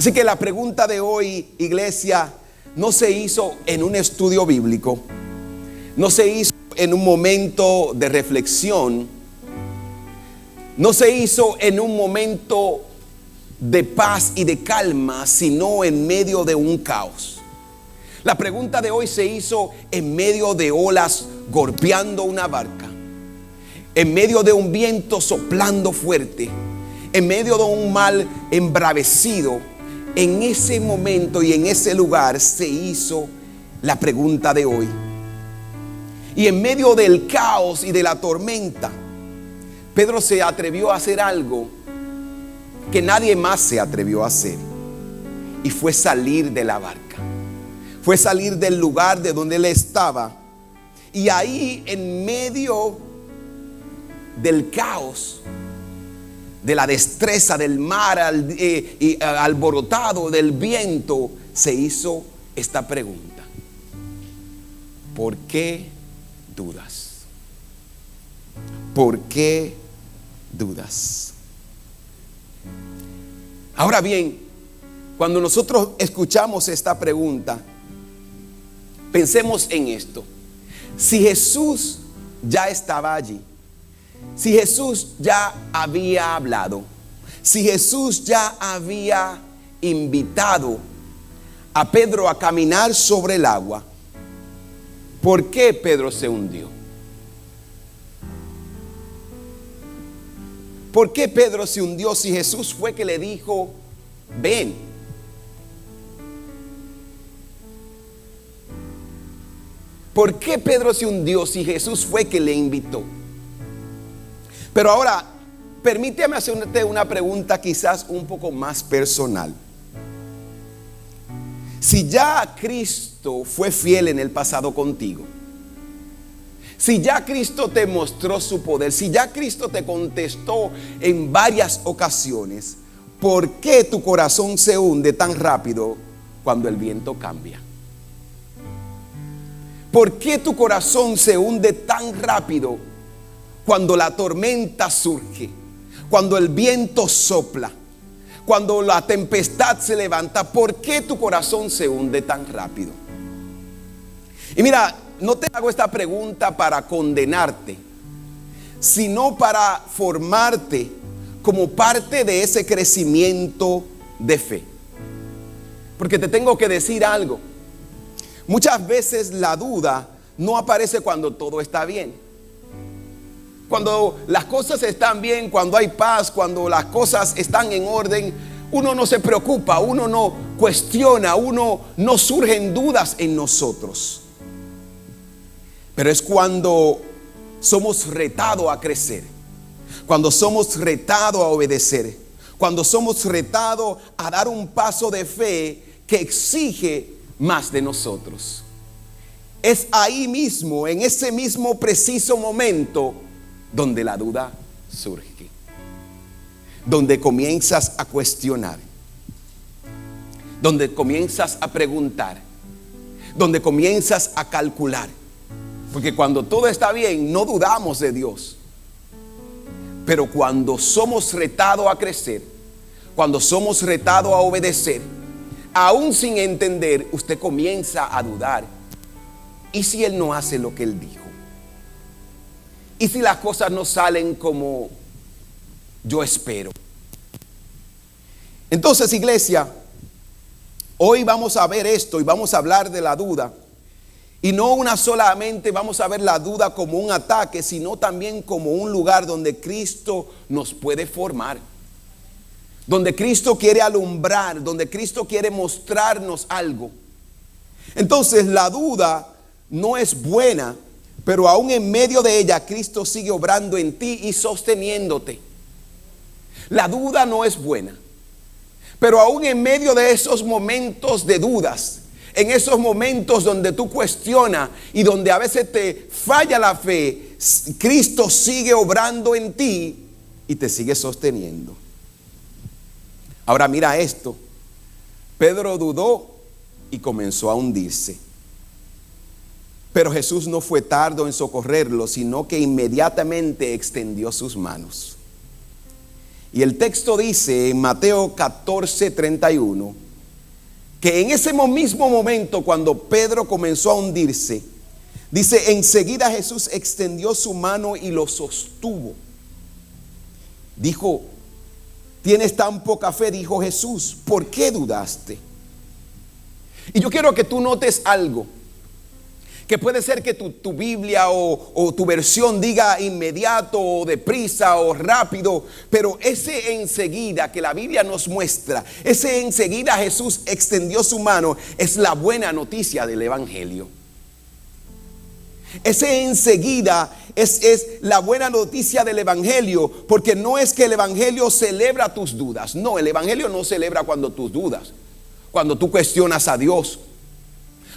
Así que la pregunta de hoy, iglesia, no se hizo en un estudio bíblico, no se hizo en un momento de reflexión, no se hizo en un momento de paz y de calma, sino en medio de un caos. La pregunta de hoy se hizo en medio de olas golpeando una barca, en medio de un viento soplando fuerte, en medio de un mar embravecido. En ese momento y en ese lugar se hizo la pregunta de hoy. Y en medio del caos y de la tormenta, Pedro se atrevió a hacer algo que nadie más se atrevió a hacer. Y fue salir de la barca. Fue salir del lugar de donde él estaba. Y ahí, en medio del caos, de la destreza del mar alborotado, del viento, se hizo esta pregunta: ¿por qué dudas? ¿Por qué dudas? Ahora bien, cuando nosotros escuchamos esta pregunta, pensemos en esto. Si Jesús ya estaba allí, si Jesús ya había hablado, si Jesús ya había invitado a Pedro a caminar sobre el agua, ¿por qué Pedro se hundió? ¿Por qué Pedro se hundió si Jesús fue que le dijo, ven? ¿Por qué Pedro se hundió si Jesús fue que le invitó? Pero ahora, permíteme hacerte una pregunta quizás un poco más personal. Si ya Cristo fue fiel en el pasado contigo, si ya Cristo te mostró su poder, si ya Cristo te contestó en varias ocasiones, ¿por qué tu corazón se hunde tan rápido cuando el viento cambia? ¿Por qué tu corazón se hunde tan rápido cuando la tormenta surge, cuando el viento sopla, cuando la tempestad se levanta? ¿Por qué tu corazón se hunde tan rápido? Y mira, no te hago esta pregunta para condenarte, sino para formarte como parte de ese crecimiento de fe. Porque te tengo que decir algo. Muchas veces la duda no aparece cuando todo está bien. Cuando las cosas están bien, cuando hay paz, cuando las cosas están en orden, uno no se preocupa, uno no cuestiona, uno no surgen dudas en nosotros. Pero es cuando somos retados a crecer, cuando somos retados a obedecer, cuando somos retados a dar un paso de fe que exige más de nosotros. Es ahí mismo, en ese mismo preciso momento, donde la duda surge, donde comienzas a cuestionar, donde comienzas a preguntar, donde comienzas a calcular. Porque cuando todo está bien, no dudamos de Dios. Pero cuando somos retados a crecer, cuando somos retados a obedecer, aún sin entender, usted comienza a dudar. ¿Y si Él no hace lo que Él dijo? ¿Y si las cosas no salen como yo espero? Entonces, iglesia, hoy vamos a ver esto y vamos a hablar de la duda. Y no una solamente vamos a ver la duda como un ataque, sino también como un lugar donde Cristo nos puede formar, donde Cristo quiere alumbrar, donde Cristo quiere mostrarnos algo. Entonces la duda no es buena, pero aún en medio de ella Cristo sigue obrando en ti y sosteniéndote. La duda no es buena, pero aún en medio de esos momentos de dudas, en esos momentos donde tú cuestionas y donde a veces te falla la fe, Cristo sigue obrando en ti y te sigue sosteniendo. Ahora mira esto. Pedro dudó y comenzó a hundirse. Pero Jesús no fue tardo en socorrerlo, sino que inmediatamente extendió sus manos. Y el texto dice en Mateo 14:31 que en ese mismo momento, cuando Pedro comenzó a hundirse, dice: enseguida Jesús extendió su mano y lo sostuvo. Dijo: tienes tan poca fe, dijo Jesús, ¿por qué dudaste? Y yo quiero que tú notes algo, que puede ser que tu Biblia o tu versión diga inmediato o deprisa o rápido, pero ese enseguida que la Biblia nos muestra, ese enseguida Jesús extendió su mano, es la buena noticia del Evangelio. Ese enseguida es la buena noticia del Evangelio, porque no es que el Evangelio celebra tus dudas. No, el Evangelio no celebra cuando tú dudas, cuando tú cuestionas a Dios,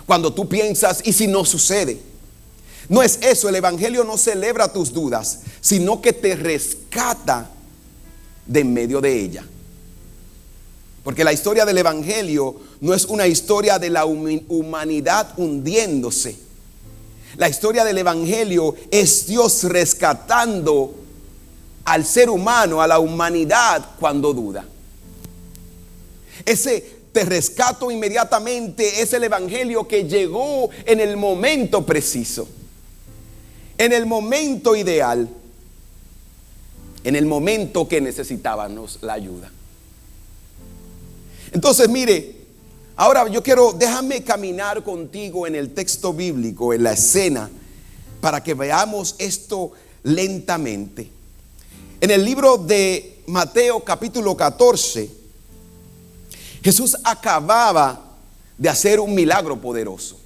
cuando tú piensas y si no sucede. No es eso, el Evangelio no celebra tus dudas, sino que te rescata de en medio de ella. Porque la historia del Evangelio no es una historia de la humanidad hundiéndose. La historia del Evangelio es Dios rescatando al ser humano, a la humanidad cuando duda. Ese te rescato inmediatamente es el Evangelio que llegó en el momento preciso, en el momento ideal, en el momento que necesitábamos la ayuda. Entonces, mire, ahora déjame caminar contigo en el texto bíblico, en la escena, para que veamos esto lentamente. En el libro de Mateo capítulo 14, Jesús acababa de hacer un milagro poderoso.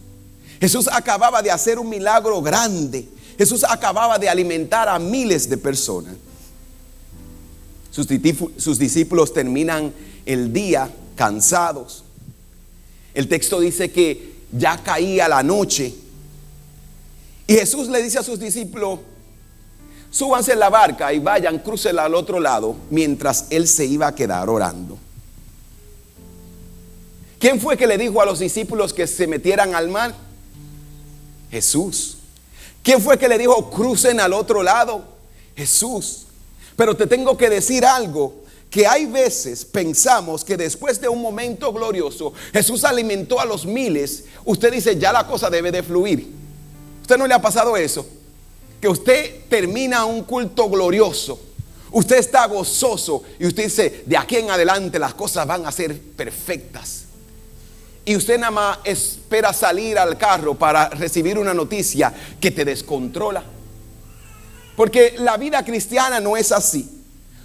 Jesús acababa de hacer un milagro grande. Jesús acababa de alimentar a miles de personas. Sus discípulos terminan el día cansados. El texto dice que ya caía la noche. Y Jesús le dice a sus discípulos: súbanse en la barca y vayan, crucen al otro lado, mientras él se iba a quedar orando. ¿Quién fue que le dijo a los discípulos que se metieran al mar? Jesús. ¿Quién fue que le dijo crucen al otro lado? Jesús. Pero te tengo que decir algo, que hay veces pensamos que después de un momento glorioso, Jesús alimentó a los miles, usted dice ya la cosa debe de fluir. ¿Usted no le ha pasado eso? Que usted termina un culto glorioso, usted está gozoso y usted dice de aquí en adelante las cosas van a ser perfectas. Y usted nada más espera salir al carro para recibir una noticia que te descontrola. Porque la vida cristiana no es así.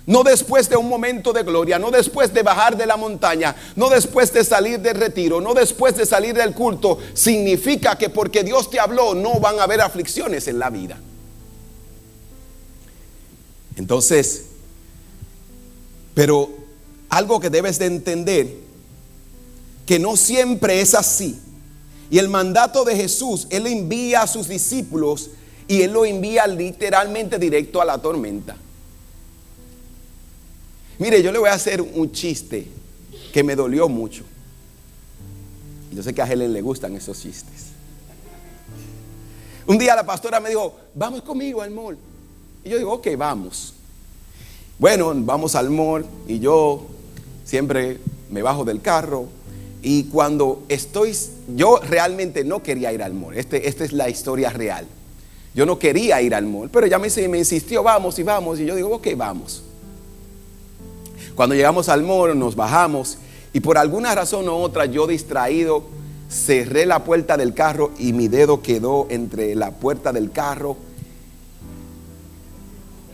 No después de un momento de gloria, no después de bajar de la montaña, no después de salir del retiro, no después de salir del culto, significa que porque Dios te habló no van a haber aflicciones en la vida. Entonces, pero algo que debes de entender, que no siempre es así. Y el mandato de Jesús, Él envía a sus discípulos y Él lo envía literalmente directo a la tormenta. Mire, yo le voy a hacer un chiste que me dolió mucho. Yo sé que a Helen le gustan esos chistes. Un día la pastora me dijo: vamos conmigo al mall. Y yo digo: ok, vamos. Bueno, vamos al mall y yo siempre me bajo del carro. Y cuando yo realmente no quería ir al mall. Esta es la historia real. Yo no quería ir al mall, pero ella me insistió: vamos y vamos. Y yo digo: ok, vamos. Cuando llegamos al mall, nos bajamos y por alguna razón u otra, yo distraído, cerré la puerta del carro y mi dedo quedó entre la puerta del carro.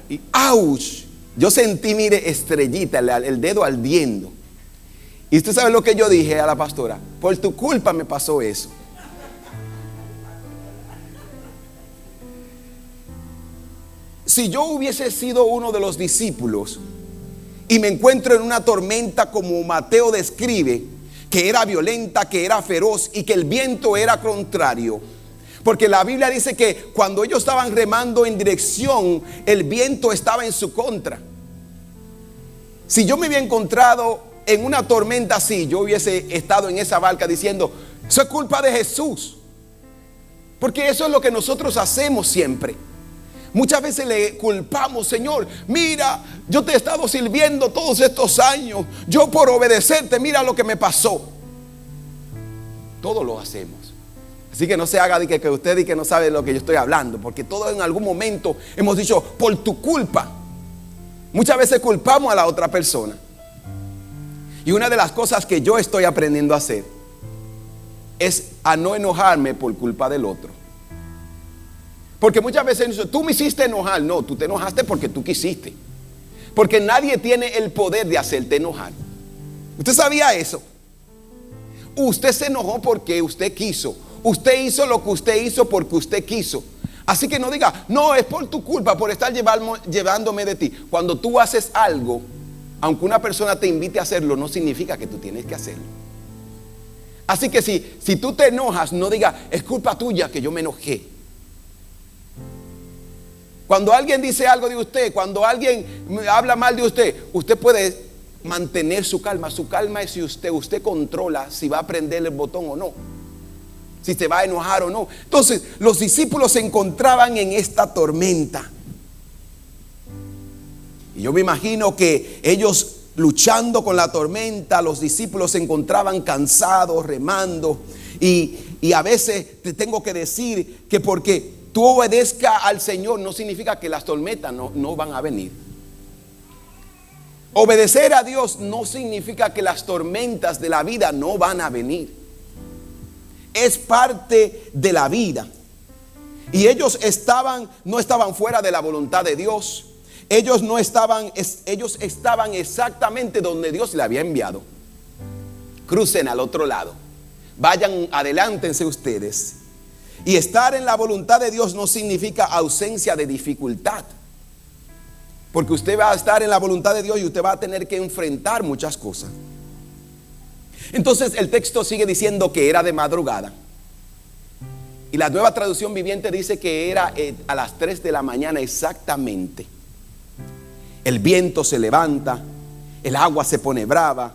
Y ¡ouch! Yo sentí, mire, estrellita, el dedo ardiendo. Y usted sabe lo que yo dije a la pastora: por tu culpa me pasó eso. Si yo hubiese sido uno de los discípulos y me encuentro en una tormenta como Mateo describe, que era violenta, que era feroz y que el viento era contrario, porque la Biblia dice que cuando ellos estaban remando en dirección, el viento estaba en su contra. Si yo me hubiera encontrado en una tormenta así, yo hubiese estado en esa barca diciendo: eso es culpa de Jesús. Porque eso es lo que nosotros hacemos siempre. Muchas veces le culpamos: Señor, mira, yo te he estado sirviendo todos estos años, yo por obedecerte, mira lo que me pasó. Todo lo hacemos. Así que no se haga de que usted y que no sabe de lo que yo estoy hablando, porque todos en algún momento hemos dicho: por tu culpa. Muchas veces culpamos a la otra persona. Y una de las cosas que yo estoy aprendiendo a hacer es a no enojarme por culpa del otro. Porque muchas veces dicen: tú me hiciste enojar. No, tú te enojaste porque tú quisiste. Porque nadie tiene el poder de hacerte enojar. ¿Usted sabía eso? Usted se enojó porque usted quiso. Usted hizo lo que usted hizo porque usted quiso. Así que no diga: no, es por tu culpa, por estar llevándome de ti. Cuando tú haces algo, aunque una persona te invite a hacerlo, no significa que tú tienes que hacerlo. Así que si tú te enojas, no diga: es culpa tuya que yo me enojé. Cuando alguien dice algo de usted, cuando alguien habla mal de usted, usted puede mantener su calma. Su calma es si usted controla si va a prender el botón o no, si se va a enojar o no. Entonces los discípulos se encontraban en esta tormenta. Y yo me imagino que ellos, luchando con la tormenta, los discípulos se encontraban cansados, remando. Y a veces te tengo que decir que porque tú obedezcas al Señor no significa que las tormentas no van a venir. Obedecer a Dios no significa que las tormentas de la vida no van a venir. Es parte de la vida. Y ellos no estaban fuera de la voluntad de Dios. Ellos estaban exactamente donde Dios le había enviado. Crucen al otro lado. Vayan, adelántense ustedes. Y estar en la voluntad de Dios no significa ausencia de dificultad. Porque usted va a estar en la voluntad de Dios y usted va a tener que enfrentar muchas cosas. Entonces el texto sigue diciendo que era de madrugada. Y la Nueva Traducción Viviente dice que era a las 3 de la mañana exactamente. El viento se levanta, el agua se pone brava,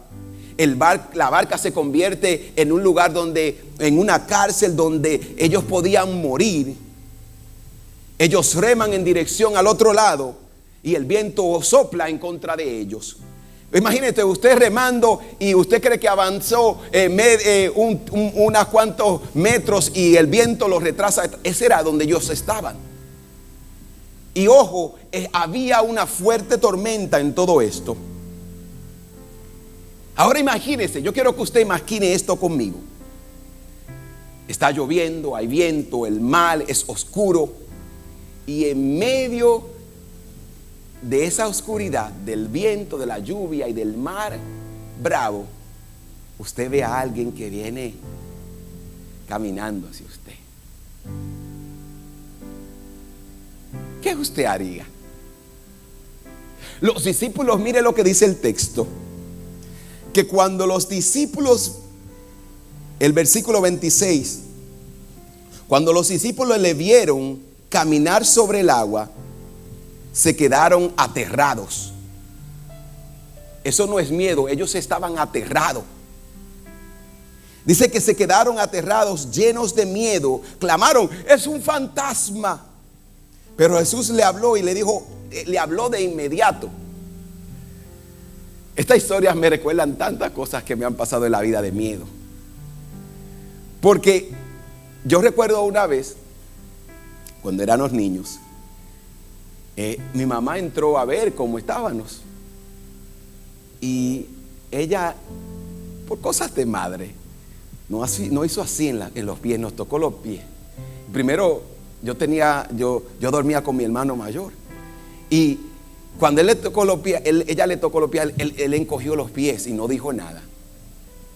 la barca se convierte en un lugar en una cárcel donde ellos podían morir. Ellos reman en dirección al otro lado y el viento sopla en contra de ellos. Imagínate usted remando y usted cree que avanzó unos cuantos metros y el viento lo retrasa. Ese era donde ellos estaban. Y ojo, había una fuerte tormenta en todo esto. Ahora imagínese, yo quiero que usted imagine esto conmigo. Está lloviendo, hay viento, el mar es oscuro. Y en medio de esa oscuridad, del viento, de la lluvia y del mar bravo, usted ve a alguien que viene caminando hacia usted. ¿Qué usted haría? Los discípulos, mire lo que dice el texto, que cuando los discípulos, el versículo 26, cuando los discípulos le vieron caminar sobre el agua, se quedaron aterrados. Eso no es miedo, ellos estaban aterrados. Dice que se quedaron aterrados, llenos de miedo, clamaron: es un fantasma. Pero Jesús le habló y le dijo, le habló de inmediato. Estas historias me recuerdan tantas cosas que me han pasado en la vida de miedo. Porque yo recuerdo una vez, cuando éramos niños, mi mamá entró a ver cómo estábamos. Y ella, por cosas de madre, no hizo así en los pies, nos tocó los pies. Primero yo dormía con mi hermano mayor. Y cuando él le tocó los pies, ella le tocó los pies, él encogió los pies y no dijo nada.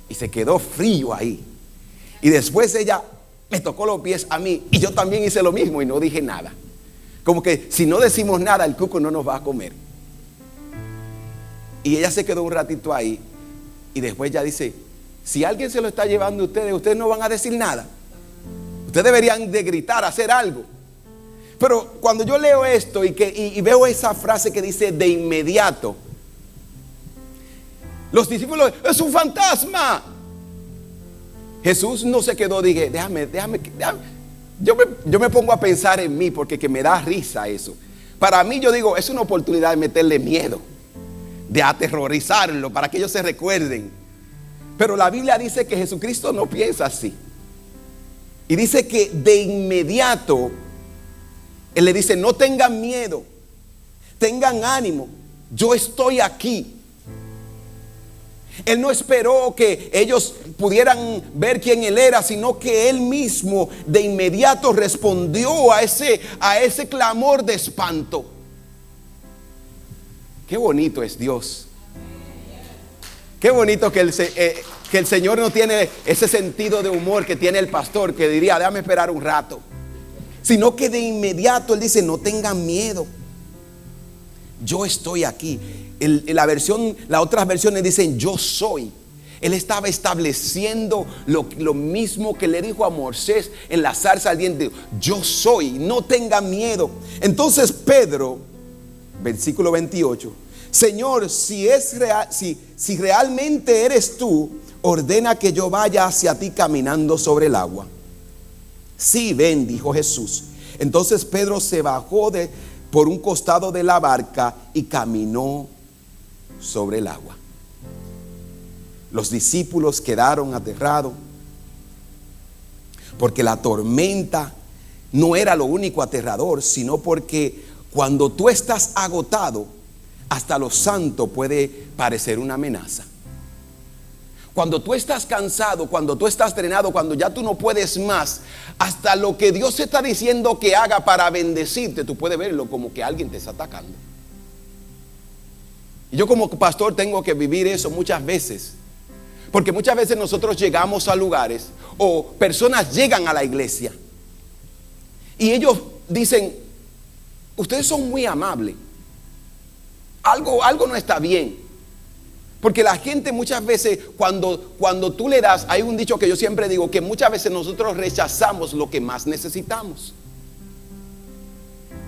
Y se quedó frío ahí. Y después ella me tocó los pies a mí y yo también hice lo mismo y no dije nada. Como que si no decimos nada, el cuco no nos va a comer. Y ella se quedó un ratito ahí y después ya dice: si alguien se lo está llevando a ustedes no van a decir nada. Ustedes deberían de gritar, hacer algo. Pero cuando yo leo esto y veo esa frase que dice de inmediato, los discípulos: es un fantasma. Jesús no se quedó, dije, déjame. Yo me pongo a pensar en mí porque que me da risa eso. Para mí, yo digo, es una oportunidad de meterle miedo, de aterrorizarlo para que ellos se recuerden. Pero la Biblia dice que Jesucristo no piensa así. Y dice que de inmediato Él le dice: no tengan miedo, tengan ánimo, yo estoy aquí. Él no esperó que ellos pudieran ver quién Él era, sino que Él mismo de inmediato respondió a ese clamor de espanto. Qué bonito es Dios. Qué bonito que el Señor no tiene ese sentido de humor que tiene el pastor, que diría: déjame esperar un rato. Sino que de inmediato Él dice: no tengan miedo, yo estoy aquí. Las otras versiones dicen: yo soy. Él estaba estableciendo lo mismo que le dijo a Moisés en la zarza ardiente: yo soy, no tengan miedo. Entonces Pedro, versículo 28: Señor, si realmente eres tú, ordena que yo vaya hacia ti caminando sobre el agua. Sí, ven, dijo Jesús. Entonces Pedro se bajó por un costado de la barca y caminó sobre el agua. Los discípulos quedaron aterrados porque la tormenta no era lo único aterrador, sino porque cuando tú estás agotado, hasta lo santo puede parecer una amenaza. Cuando tú estás cansado, cuando tú estás drenado, cuando ya tú no puedes más, hasta lo que Dios está diciendo que haga para bendecirte, tú puedes verlo como que alguien te está atacando. Y yo como pastor tengo que vivir eso muchas veces, porque muchas veces nosotros llegamos a lugares o personas llegan a la iglesia y ellos dicen: ustedes son muy amables, algo no está bien. Porque la gente muchas veces cuando tú le das, hay un dicho que yo siempre digo, que muchas veces nosotros rechazamos lo que más necesitamos.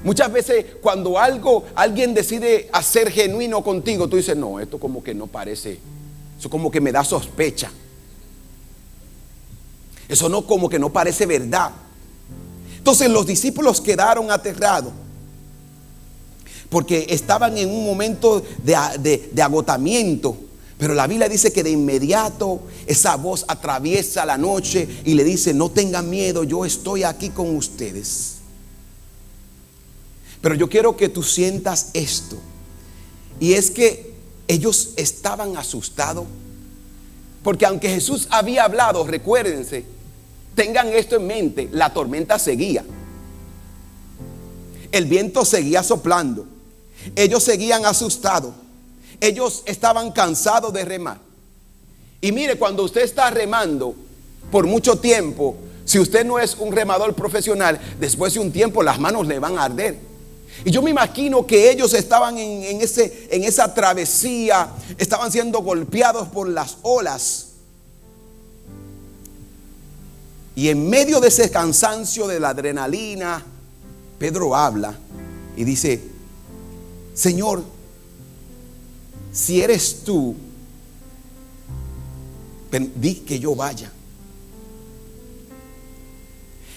Muchas veces cuando alguien decide hacer genuino contigo, tú dices: no, esto como que no parece, eso como que me da sospecha, eso no, como que no parece verdad. Entonces los discípulos quedaron aterrados porque estaban en un momento de agotamiento. Pero la Biblia dice que de inmediato esa voz atraviesa la noche y le dice: no tengan miedo, yo estoy aquí con ustedes. Pero yo quiero que tú sientas esto, y es que ellos estaban asustados, porque aunque Jesús había hablado, recuérdense, tengan esto en mente, la tormenta seguía, el viento seguía soplando, ellos seguían asustados, ellos estaban cansados de remar. Y mire, cuando usted está remando por mucho tiempo, si usted no es un remador profesional, después de un tiempo las manos le van a arder. Y yo me imagino que ellos estaban en esa travesía, estaban siendo golpeados por las olas. Y en medio de ese cansancio de la adrenalina, Pedro habla y dice: Señor, si eres tú, di que yo vaya.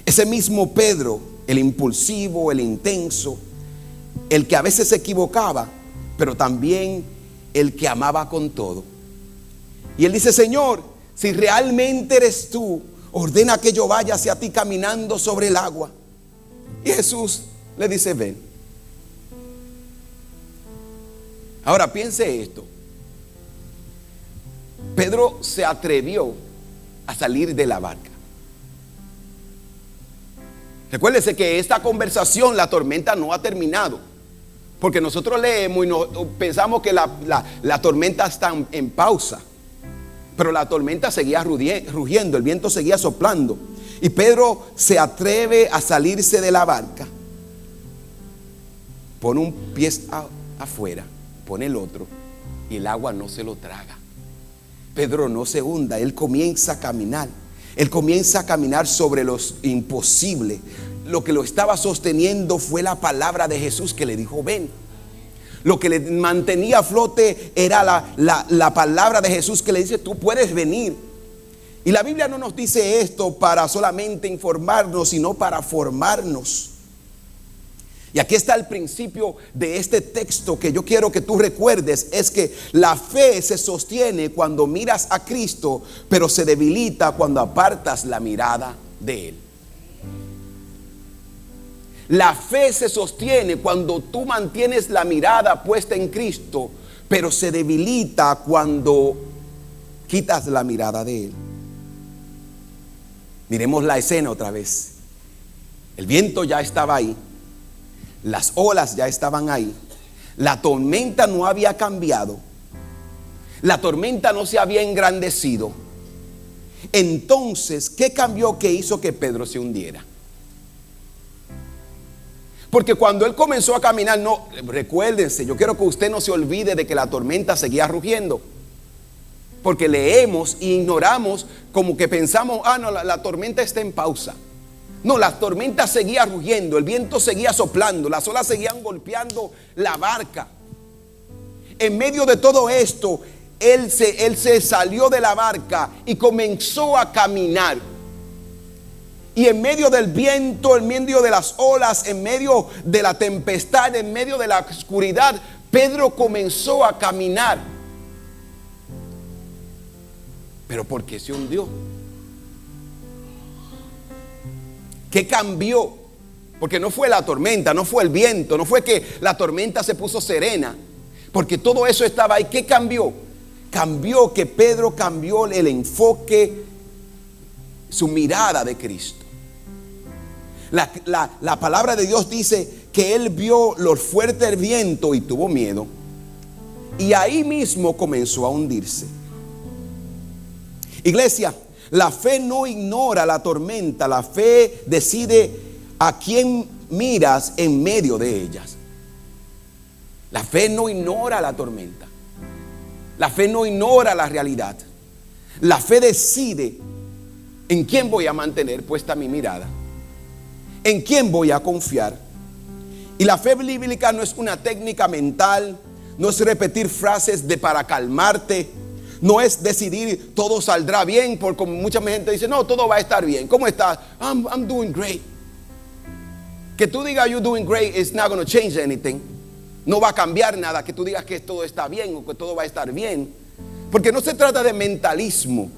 Ese mismo Pedro, el impulsivo, el intenso, el que a veces se equivocaba, pero también el que amaba con todo. Y él dice: Señor, si realmente eres tú, ordena que yo vaya hacia ti caminando sobre el agua. Y Jesús le dice: ven. Ahora piense esto. Pedro se atrevió a salir de la barca. Recuérdese que esta conversación, la tormenta no ha terminado, porque nosotros leemos y pensamos que la tormenta está en pausa, pero la tormenta seguía rugiendo, el viento seguía soplando, y Pedro se atreve a salirse de la barca, pone un pie afuera, pone el otro, y el agua no se lo traga. Pedro no se hunda, él comienza a caminar. Él comienza a caminar sobre lo imposible. Lo que lo estaba sosteniendo fue la palabra de Jesús que le dijo: ven. Lo que le mantenía a flote era la palabra de Jesús que le dice: tú puedes venir. Y la Biblia no nos dice esto para solamente informarnos, sino para formarnos. Y aquí está el principio de este texto que yo quiero que tú recuerdes. Es que la fe se sostiene cuando miras a Cristo, pero se debilita cuando apartas la mirada de Él. La fe se sostiene cuando tú mantienes la mirada puesta en Cristo, pero se debilita cuando quitas la mirada de Él. Miremos la escena otra vez. El viento ya estaba ahí. Las olas ya estaban ahí. La tormenta no había cambiado. La tormenta no se había engrandecido. Entonces, ¿qué cambió que hizo que Pedro se hundiera? Porque cuando él comenzó a caminar, no, recuérdense, yo quiero que usted no se olvide de que la tormenta seguía rugiendo. Porque leemos e ignoramos, como que pensamos, no, la tormenta está en pausa. No, la tormenta seguía rugiendo, el viento seguía soplando, las olas seguían golpeando la barca. En medio de todo esto, él se salió de la barca y comenzó a caminar. Y en medio del viento, en medio de las olas, en medio de la tempestad, en medio de la oscuridad, Pedro comenzó a caminar. Pero ¿por qué se hundió? ¿Qué cambió? Porque no fue la tormenta, no fue el viento, no fue que la tormenta se puso serena, porque todo eso estaba ahí. ¿Qué cambió? Cambió que Pedro cambió el enfoque, su mirada de Cristo. La palabra de Dios dice que él vio lo fuerte del viento y tuvo miedo, y ahí mismo comenzó a hundirse. Iglesia, la fe no ignora la tormenta, la fe decide a quién miras en medio de ellas. La fe no ignora la tormenta, la fe no ignora la realidad. La fe decide en quién voy a mantener puesta mi mirada, en quién voy a confiar. Y la fe bíblica no es una técnica mental, no es repetir frases para calmarte. No es decidir todo saldrá bien, porque como mucha gente dice, no, todo va a estar bien. ¿Cómo estás? I'm doing great. Que tú digas you're doing great is not going to change anything. No va a cambiar nada que tú digas que todo está bien o que todo va a estar bien. Porque no se trata de mentalismo.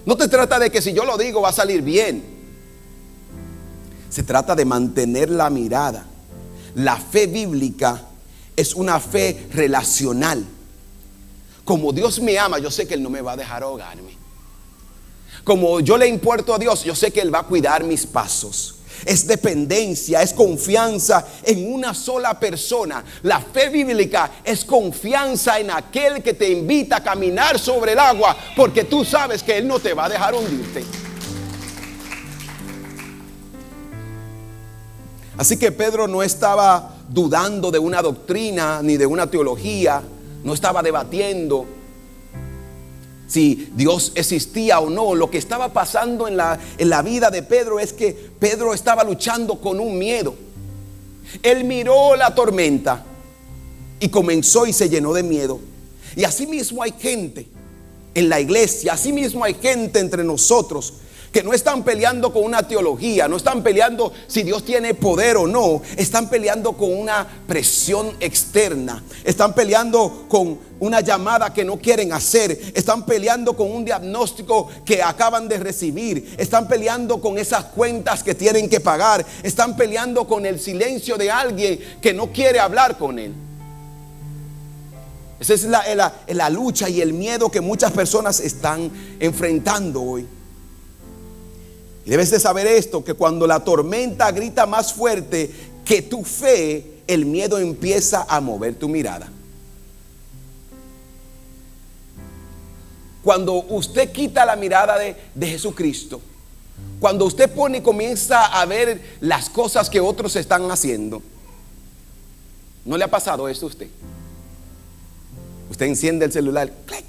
No te trata de que si yo lo digo va a salir bien. Se trata de mantener la mirada. La fe bíblica es una fe relacional. Como Dios me ama, yo sé que Él no me va a dejar ahogarme. Como yo le importo a Dios, yo sé que Él va a cuidar mis pasos. Es dependencia, es confianza en una sola persona. La fe bíblica es confianza en aquel que te invita a caminar sobre el agua, porque tú sabes que Él no te va a dejar hundirte. Así que Pedro no estaba dudando de una doctrina ni de una teología. No estaba debatiendo si Dios existía o no. Lo que estaba pasando en la vida de Pedro es que Pedro estaba luchando con un miedo. Él miró la tormenta y comenzó y se llenó de miedo. Y así mismo hay gente en la iglesia, así mismo hay gente entre nosotros que no están peleando con una teología, no están peleando si Dios tiene poder o no, están peleando con una presión externa, están peleando con una llamada que no quieren hacer, están peleando con un diagnóstico que acaban de recibir, están peleando con esas cuentas que tienen que pagar, están peleando con el silencio de alguien que no quiere hablar con él. Esa es la lucha y el miedo que muchas personas están enfrentando hoy. Y debes de saber esto, que cuando la tormenta grita más fuerte que tu fe, el miedo empieza a mover tu mirada. Cuando usted quita la mirada de Jesucristo, cuando usted pone y comienza a ver las cosas que otros están haciendo, ¿no le ha pasado esto a usted? Usted enciende el celular, ¡clic!,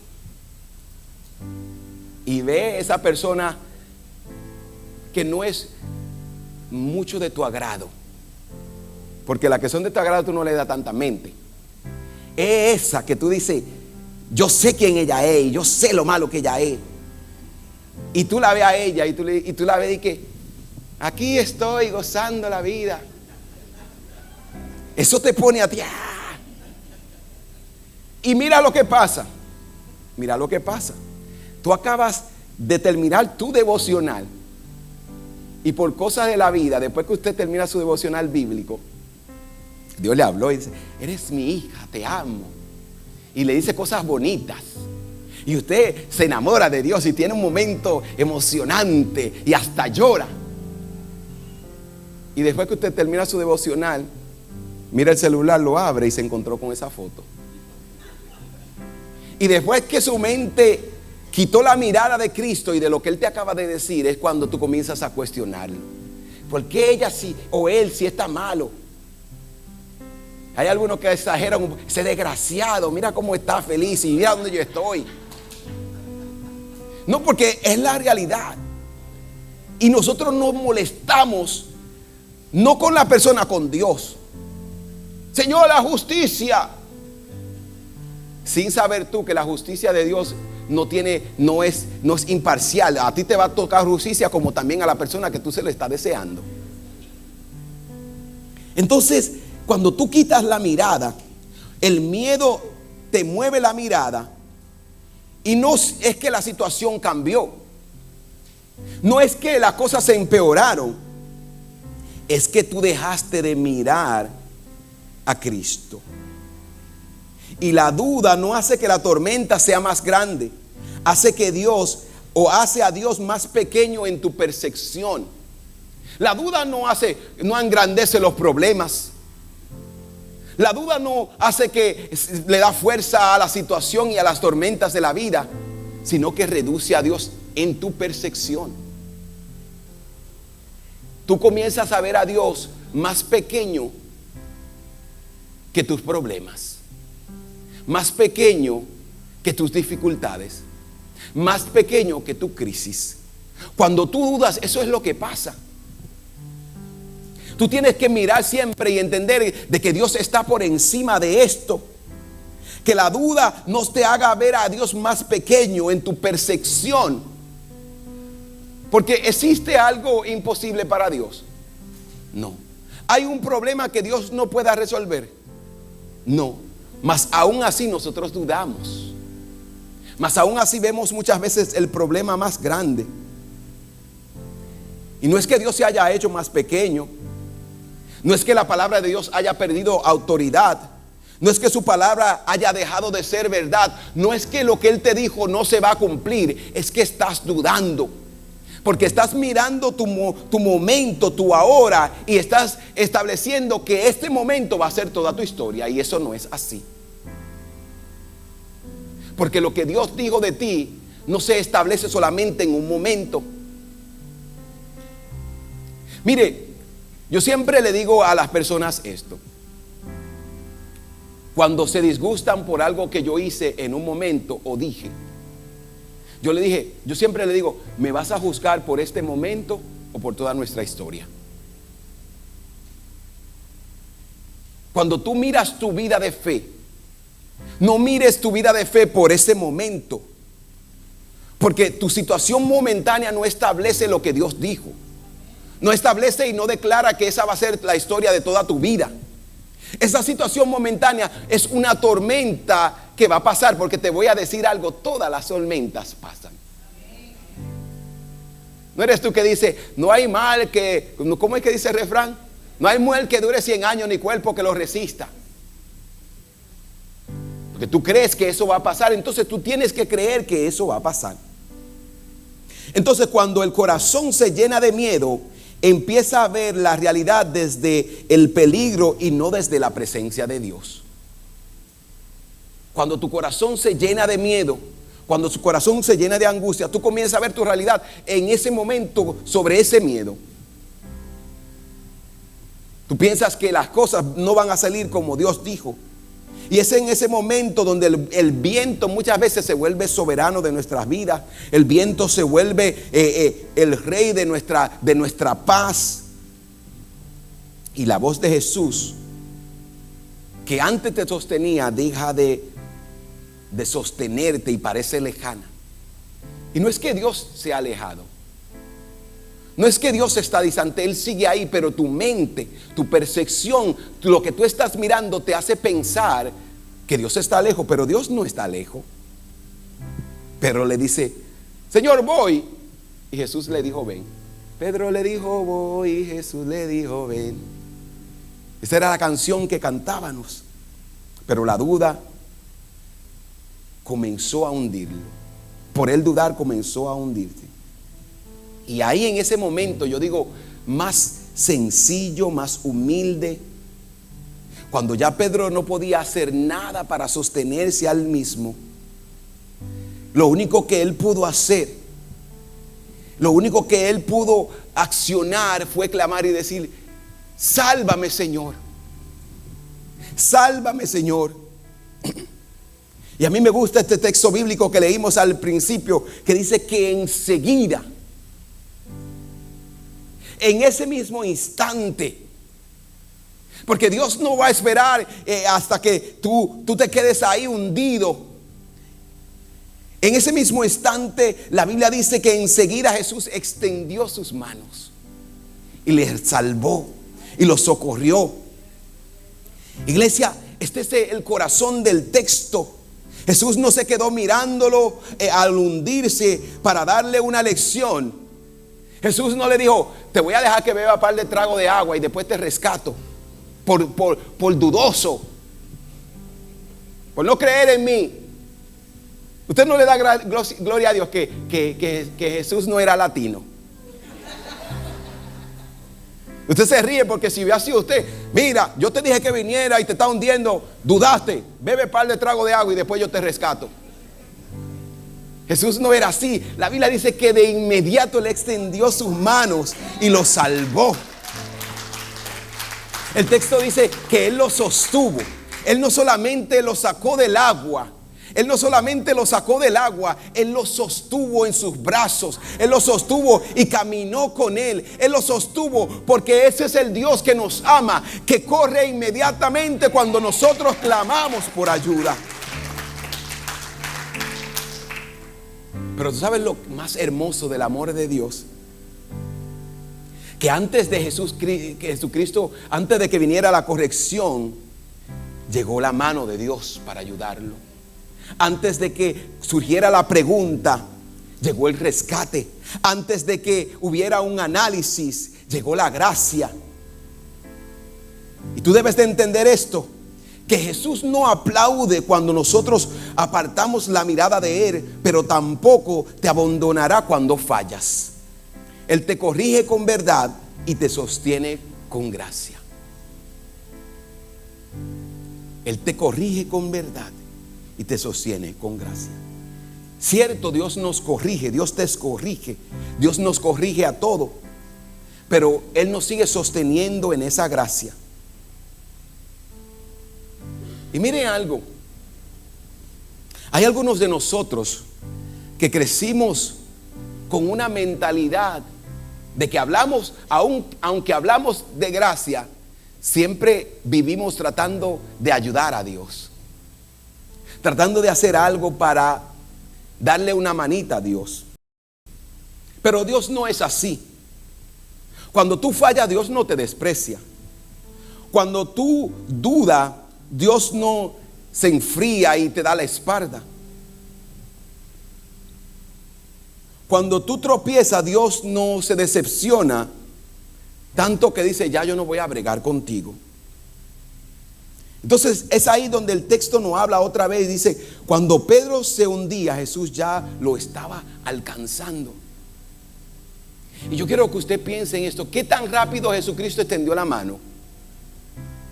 y ve esa persona que no es mucho de tu agrado, porque la que son de tu agrado tú no le das tanta mente. Es esa que tú dices, yo sé quién ella es, yo sé lo malo que ella es. Y tú la ves a ella y tú la ves y que aquí estoy gozando la vida. Eso te pone a ti. ¡Ah! Y mira lo que pasa. Mira lo que pasa. Tú acabas de terminar tu devocional. Y por cosas de la vida, después que usted termina su devocional bíblico, Dios le habló y dice: eres mi hija, te amo. Y le dice cosas bonitas. Y usted se enamora de Dios y tiene un momento emocionante y hasta llora. Y después que usted termina su devocional, mira el celular, lo abre y se encontró con esa foto. Y después que su mente quitó la mirada de Cristo y de lo que Él te acaba de decir, es cuando tú comienzas a cuestionarlo. ¿Por qué ella sí o él sí está malo? Hay algunos que exageran: ese desgraciado, mira cómo está feliz y mira dónde yo estoy. No, porque es la realidad. Y nosotros nos molestamos no con la persona, con Dios. Señor, la justicia. Sin saber tú que la justicia de Dios no es imparcial. A ti te va a tocar justicia como también a la persona que tú se le está deseando. Entonces, cuando tú quitas la mirada, el miedo te mueve la mirada. Y no es que la situación cambió, no es que las cosas se empeoraron, es que tú dejaste de mirar a Cristo. Y la duda no hace que la tormenta sea más grande, hace a Dios más pequeño en tu percepción. La duda no engrandece los problemas. La duda no hace que le da fuerza a la situación y a las tormentas de la vida, sino que reduce a Dios en tu percepción. Tú comienzas a ver a Dios más pequeño que tus problemas, más pequeño que tus dificultades, más pequeño que tu crisis. Cuando tú dudas, eso es lo que pasa. Tú tienes que mirar siempre y entender de que Dios está por encima de esto. Que la duda no te haga ver a Dios más pequeño en tu percepción. Porque ¿existe algo imposible para Dios? No. ¿Hay un problema que Dios no pueda resolver? No. Mas aún así nosotros dudamos. Mas aún así vemos muchas veces el problema más grande. Y no es que Dios se haya hecho más pequeño. No es que la palabra de Dios haya perdido autoridad. No es que su palabra haya dejado de ser verdad. No es que lo que Él te dijo no se va a cumplir. Es que estás dudando. Porque estás mirando tu momento, tu ahora, y estás estableciendo que este momento va a ser toda tu historia. Y eso no es así. Porque lo que Dios dijo de ti no se establece solamente en un momento. Mire, yo siempre le digo a las personas esto. Cuando se disgustan por algo que yo hice en un momento o dije, yo siempre le digo: ¿me vas a juzgar por este momento o por toda nuestra historia? Cuando tú miras tu vida de fe, no mires tu vida de fe por ese momento, porque tu situación momentánea no establece lo que Dios dijo. No establece y no declara que esa va a ser la historia de toda tu vida. Esa situación momentánea es una tormenta que va a pasar, porque te voy a decir algo: todas las tormentas pasan. ¿No eres tú que dice: no hay mal que, ¿cómo es que dice el refrán? No hay mujer que dure 100 años ni cuerpo que lo resista? Porque tú crees que eso va a pasar, entonces tú tienes que creer que eso va a pasar. Entonces, cuando el corazón se llena de miedo, empieza a ver la realidad desde el peligro y no desde la presencia de Dios. Cuando tu corazón se llena de miedo, cuando su corazón se llena de angustia, tú comienzas a ver tu realidad en ese momento sobre ese miedo. Tú piensas que las cosas no van a salir como Dios dijo. Y es en ese momento donde el viento muchas veces se vuelve soberano de nuestras vidas. El viento se vuelve el rey de nuestra paz. Y la voz de Jesús, que antes te sostenía, deja de sostenerte y parece lejana. Y no es que Dios se ha alejado. No es que Dios está distante, Él sigue ahí, pero tu mente, tu percepción, lo que tú estás mirando te hace pensar que Dios está lejos, pero Dios no está lejos. Pedro le dice, Señor, voy. Y Jesús le dijo, ven. Pedro le dijo, voy. Y Jesús le dijo, ven. Esa era la canción que cantábamos. Pero la duda comenzó a hundirlo. Por él dudar comenzó a hundirse. Y ahí en ese momento, yo digo, más sencillo, más humilde, cuando ya Pedro no podía hacer nada para sostenerse al mismo, lo único que él pudo hacer, lo único que él pudo accionar fue clamar y decir, sálvame, Señor, sálvame, Señor. Y a mí me gusta este texto bíblico que leímos al principio, que dice que enseguida, en ese mismo instante, porque Dios no va a esperar hasta que tú te quedes ahí hundido. En ese mismo instante, la Biblia dice que enseguida Jesús extendió sus manos y le salvó y lo socorrió. Iglesia, este es el corazón del texto. Jesús no se quedó mirándolo al hundirse para darle una lección. Jesús no le dijo, te voy a dejar que beba un par de tragos de agua y después te rescato por dudoso, por no creer en mí. Usted no le da gloria a Dios que Jesús no era latino. Usted se ríe porque si hubiera sido usted, mira, yo te dije que viniera y te está hundiendo, dudaste, bebe un par de tragos de agua y después yo te rescato. Jesús no era así. La Biblia dice que de inmediato le extendió sus manos y lo salvó. El texto dice que Él lo sostuvo. Él no solamente lo sacó del agua. Él no solamente lo sacó del agua, Él lo sostuvo en sus brazos. Él lo sostuvo y caminó con Él. Él lo sostuvo porque ese es el Dios que nos ama, que corre inmediatamente cuando nosotros clamamos por ayuda. Pero tú sabes lo más hermoso del amor de Dios, que antes de Jesucristo, antes de que viniera la corrección, llegó la mano de Dios para ayudarlo. Antes de que surgiera la pregunta, llegó el rescate. Antes de que hubiera un análisis, llegó la gracia. Y tú debes de entender esto, que Jesús no aplaude cuando nosotros apartamos la mirada de Él, pero tampoco te abandonará cuando fallas. Él te corrige con verdad y te sostiene con gracia. Él te corrige con verdad y te sostiene con gracia. Cierto, Dios nos corrige, Dios te corrige, Dios nos corrige a todo, pero Él nos sigue sosteniendo en esa gracia. Y miren algo, hay algunos de nosotros que crecimos con una mentalidad de que hablamos, aunque hablamos de gracia, siempre vivimos tratando de ayudar a Dios, tratando de hacer algo para darle una manita a Dios. Pero Dios no es así. Cuando tú fallas, Dios no te desprecia. Cuando tú dudas, Dios no se enfría y te da la espalda. Cuando tú tropiezas, Dios no se decepciona tanto que dice, ya yo no voy a bregar contigo. Entonces es ahí donde el texto nos habla otra vez. Dice, cuando Pedro se hundía, Jesús ya lo estaba alcanzando. Y yo quiero que usted piense en esto. ¿Qué tan rápido Jesucristo extendió la mano?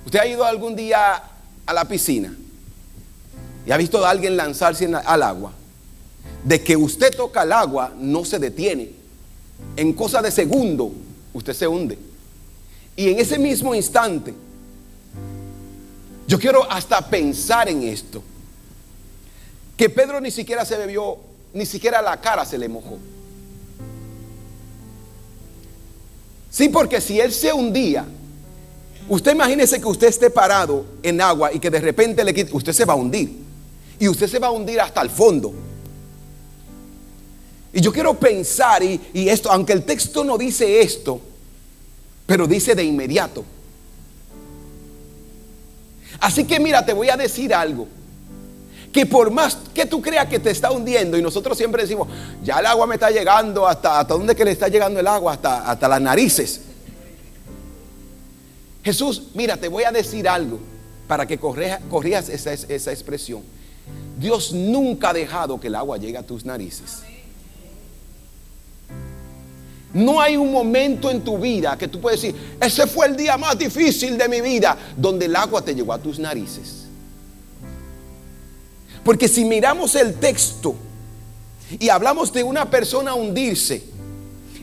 ¿Usted ha ido algún día a la piscina y ha visto a alguien lanzarse al agua? De que usted toca el agua, no se detiene. En cosa de segundo, usted se hunde. Y en ese mismo instante, yo quiero hasta pensar en esto, que Pedro ni siquiera se bebió, ni siquiera la cara se le mojó. Sí, porque si él se hundía, usted imagínese que usted esté parado en agua y que de repente usted se va a hundir. Y usted se va a hundir hasta el fondo. Y yo quiero pensar, y esto, aunque el texto no dice esto, pero dice de inmediato. Así que mira, te voy a decir algo. Que por más que tú creas que te está hundiendo, y nosotros siempre decimos, ya el agua me está llegando, ¿hasta dónde que le está llegando el agua? Hasta las narices. Jesús, mira, te voy a decir algo para que corrijas esa expresión. Dios nunca ha dejado que el agua llegue a tus narices. No hay un momento en tu vida que tú puedes decir, ese fue el día más difícil de mi vida, donde el agua te llegó a tus narices. Porque si miramos el texto y hablamos de una persona hundirse,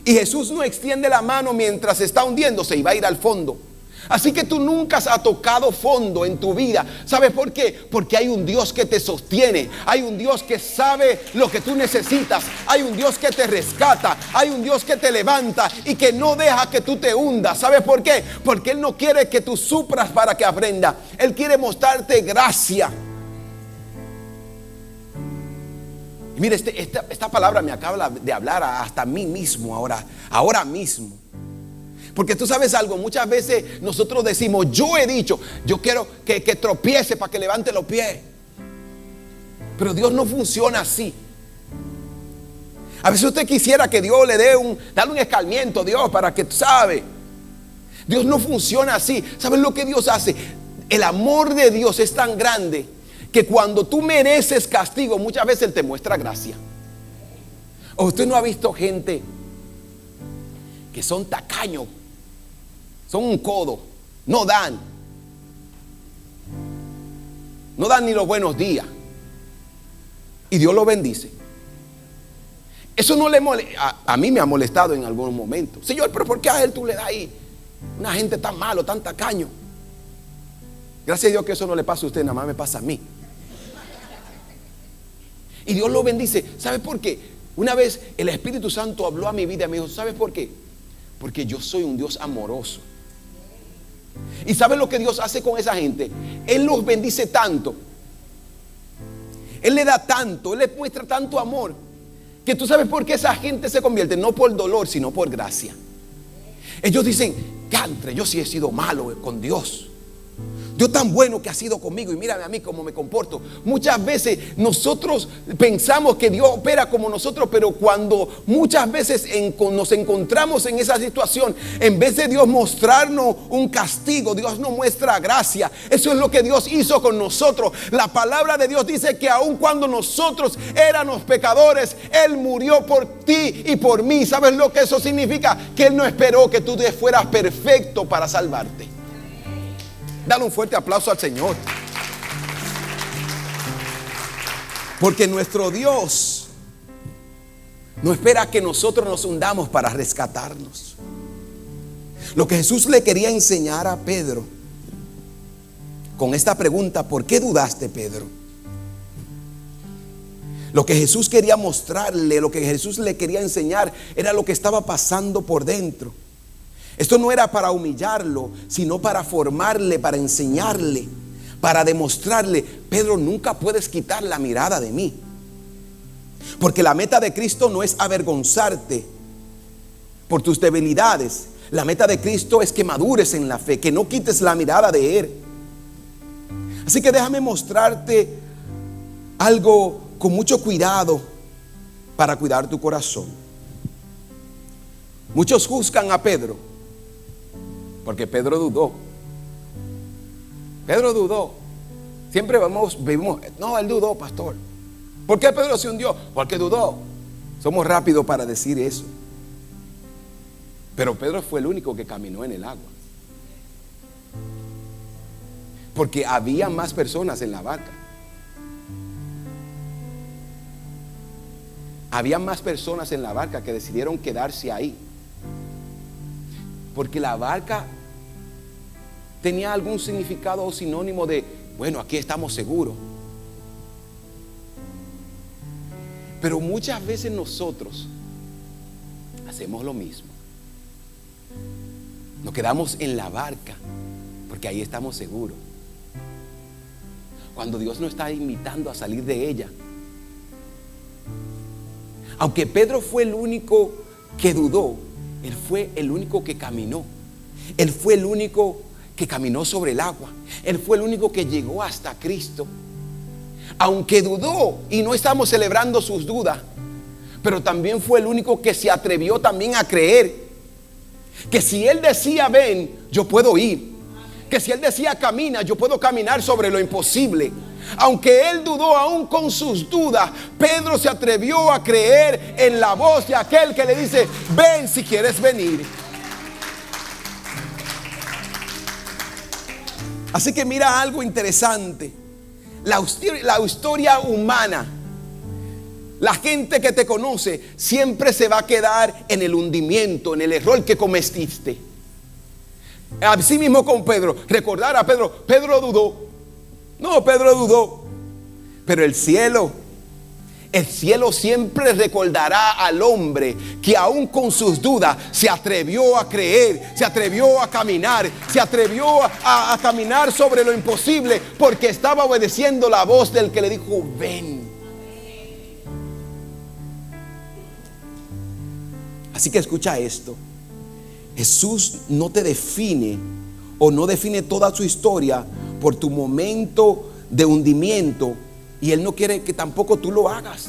y Jesús no extiende la mano mientras está hundiéndose y va a ir al fondo. Así que tú nunca has tocado fondo en tu vida. ¿Sabes por qué? Porque hay un Dios que te sostiene. Hay un Dios que sabe lo que tú necesitas. Hay un Dios que te rescata. Hay un Dios que te levanta y que no deja que tú te hundas. ¿Sabes por qué? Porque Él no quiere que tú sufras para que aprenda. Él quiere mostrarte gracia. Y mire, esta palabra me acaba de hablar hasta a mí mismo ahora mismo. Porque tú sabes algo, muchas veces nosotros decimos, yo he dicho, yo quiero que tropiece para que levante los pies. Pero Dios no funciona así. A veces usted quisiera que Dios le dé un escarmiento, Dios, para que tú sabes. Dios no funciona así. ¿Sabes lo que Dios hace? El amor de Dios es tan grande que cuando tú mereces castigo, muchas veces Él te muestra gracia. ¿O usted no ha visto gente que son tacaños? Son un codo, no dan ni los buenos días, y Dios lo bendice. Eso no le molesta. A mí me ha molestado en algún momento. Señor, pero ¿por qué a Él tú le das ahí una gente tan malo, tan tacaño? Gracias a Dios que eso no le pasa a usted, nada más me pasa a mí. Y Dios lo bendice. ¿Sabe por qué? Una vez el Espíritu Santo habló a mi vida y me dijo, ¿sabes por qué? Porque yo soy un Dios amoroso. ¿Y sabes lo que Dios hace con esa gente? Él los bendice tanto, Él le da tanto, Él les muestra tanto amor, que tú sabes por qué esa gente se convierte, no por dolor, sino por gracia. Ellos dicen, cantre, yo sí he sido malo con Dios. Dios tan bueno que ha sido conmigo, y mírame a mí cómo me comporto. Muchas veces nosotros pensamos que Dios opera como nosotros, pero cuando muchas veces nos encontramos en esa situación, en vez de Dios mostrarnos un castigo, Dios nos muestra gracia. Eso es lo que Dios hizo con nosotros. La palabra de Dios dice que aun cuando nosotros éramos pecadores, Él murió por ti y por mí. ¿Sabes lo que eso significa? Que Él no esperó que tú fueras perfecto para salvarte. Dale un fuerte aplauso al Señor. Porque nuestro Dios no espera que nosotros nos hundamos para rescatarnos. Lo que Jesús le quería enseñar a Pedro con esta pregunta, ¿por qué dudaste, Pedro? Lo que Jesús quería mostrarle, lo que Jesús le quería enseñar, era lo que estaba pasando por dentro. Esto no era para humillarlo, sino para formarle, para enseñarle, para demostrarle, Pedro, nunca puedes quitar la mirada de mí. Porque la meta de Cristo no es avergonzarte por tus debilidades. La meta de Cristo es que madures en la fe, que no quites la mirada de Él. Así que déjame mostrarte algo con mucho cuidado para cuidar tu corazón. Muchos juzgan a Pedro porque Pedro dudó. Pedro dudó. Siempre vivimos, no, él dudó, pastor. ¿Por qué Pedro se hundió? Porque dudó. Somos rápidos para decir eso. Pero Pedro fue el único que caminó en el agua. Porque había más personas en la barca. Había más personas en la barca que decidieron quedarse ahí. Porque la barca tenía algún significado o sinónimo de, bueno, aquí estamos seguros. Pero muchas veces nosotros hacemos lo mismo. Nos quedamos en la barca porque ahí estamos seguros. Cuando Dios nos está invitando a salir de ella. Aunque Pedro fue el único que dudó, él fue el único que caminó. Él fue el único que caminó sobre el agua. Él fue el único que llegó hasta Cristo. Aunque dudó, y no estamos celebrando sus dudas, pero también fue el único que se atrevió también a creer que si él decía ven, yo puedo ir. Que si él decía camina, yo puedo caminar sobre lo imposible. Aunque él dudó aún con sus dudas, Pedro se atrevió a creer en la voz de aquel que le dice: ven si quieres venir. Así que mira algo interesante. La historia humana, la gente que te conoce siempre se va a quedar en el hundimiento, en el error que cometiste. Así mismo con Pedro. Recordar a Pedro. Pedro dudó. No, Pedro dudó. Pero el cielo siempre recordará al hombre que aún con sus dudas se atrevió a creer, se atrevió a caminar, se atrevió a caminar sobre lo imposible, porque estaba obedeciendo la voz del que le dijo: ven. Así que escucha esto. Jesús no te define o no define toda su historia por tu momento de hundimiento, y Él no quiere que tampoco tú lo hagas.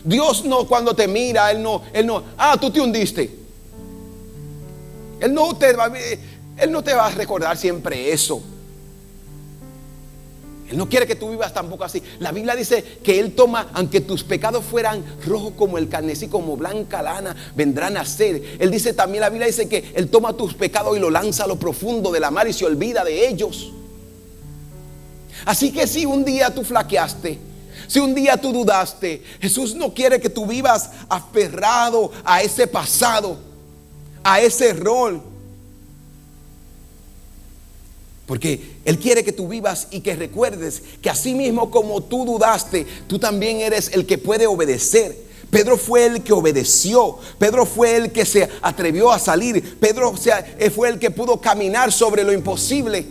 Dios no, cuando te mira, Él no, tú te hundiste. Él no te va a recordar siempre eso. Él no quiere que tú vivas tampoco así. La Biblia dice que Él toma, aunque tus pecados fueran rojos como el carmesí, como blanca lana, vendrán a ser. Él dice también, la Biblia dice que Él toma tus pecados y lo lanza a lo profundo de la mar y se olvida de ellos. Así que si un día tú flaqueaste, si un día tú dudaste, Jesús no quiere que tú vivas aferrado a ese pasado, a ese error. Porque Él quiere que tú vivas y que recuerdes que así mismo como tú dudaste, tú también eres el que puede obedecer. Pedro fue el que obedeció. Pedro fue el que se atrevió a salir. Pedro fue el que pudo caminar sobre lo imposible.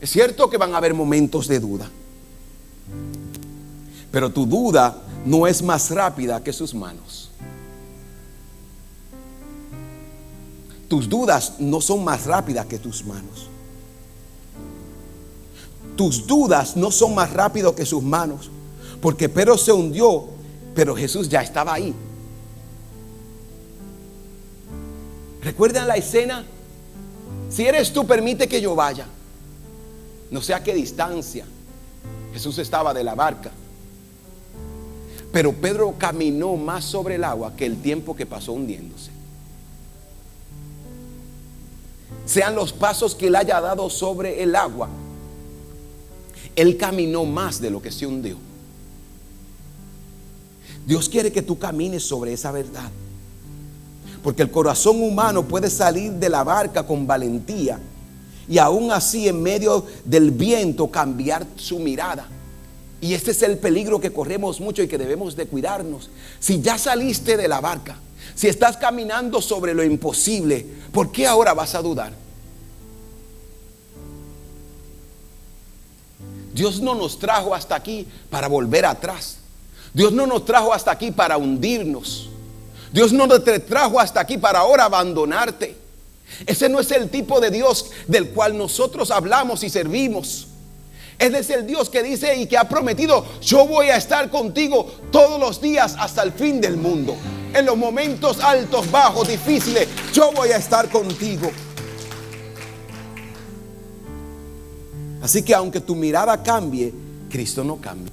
Es cierto que van a haber momentos de duda, pero tu duda no es más rápida que sus manos. Tus dudas no son más rápidas que tus manos. Tus dudas no son más rápidas que sus manos. Porque Pedro se hundió, pero Jesús ya estaba ahí. ¿Recuerdan la escena? Si eres tú, permite que yo vaya. No sé a qué distancia. Jesús estaba de la barca, pero Pedro caminó más sobre el agua que el tiempo que pasó hundiéndose. Sean los pasos que Él haya dado sobre el agua, Él caminó más de lo que se hundió. Dios quiere que tú camines sobre esa verdad, porque el corazón humano puede salir de la barca con valentía y aún así en medio del viento cambiar su mirada. Y este es el peligro que corremos mucho y que debemos de cuidarnos. Si ya saliste de la barca, si estás caminando sobre lo imposible, ¿por qué ahora vas a dudar? Dios no nos trajo hasta aquí para volver atrás. Dios no nos trajo hasta aquí para hundirnos. Dios no te trajo hasta aquí para ahora abandonarte. Ese no es el tipo de Dios del cual nosotros hablamos y servimos. Ese es el Dios que dice y que ha prometido: yo voy a estar contigo todos los días hasta el fin del mundo. En los momentos altos, bajos, difíciles, yo voy a estar contigo. Así que aunque tu mirada cambie, Cristo no cambia.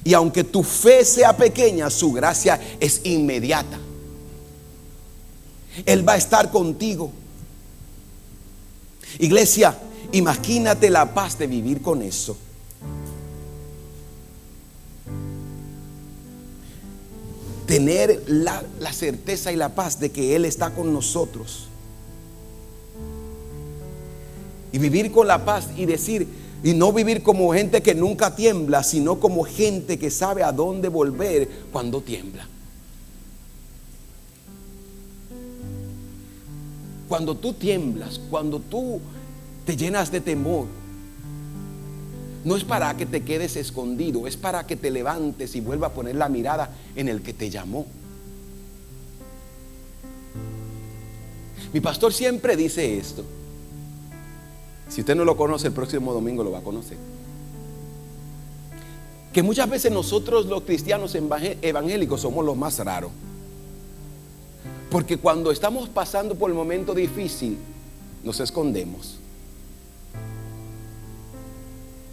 Y aunque tu fe sea pequeña, su gracia es inmediata. Él va a estar contigo. Iglesia, imagínate la paz de vivir con eso. Tener la certeza y la paz de que Él está con nosotros. Y vivir con la paz y decir, y no vivir como gente que nunca tiembla, sino como gente que sabe a dónde volver cuando tiembla. Cuando tú tiemblas, cuando tú te llenas de temor, no es para que te quedes escondido, es para que te levantes y vuelva a poner la mirada en el que te llamó. Mi pastor siempre dice esto. Si usted no lo conoce, el próximo domingo lo va a conocer. Que muchas veces nosotros los cristianos evangélicos somos los más raros. Porque cuando estamos pasando por el momento difícil, nos escondemos.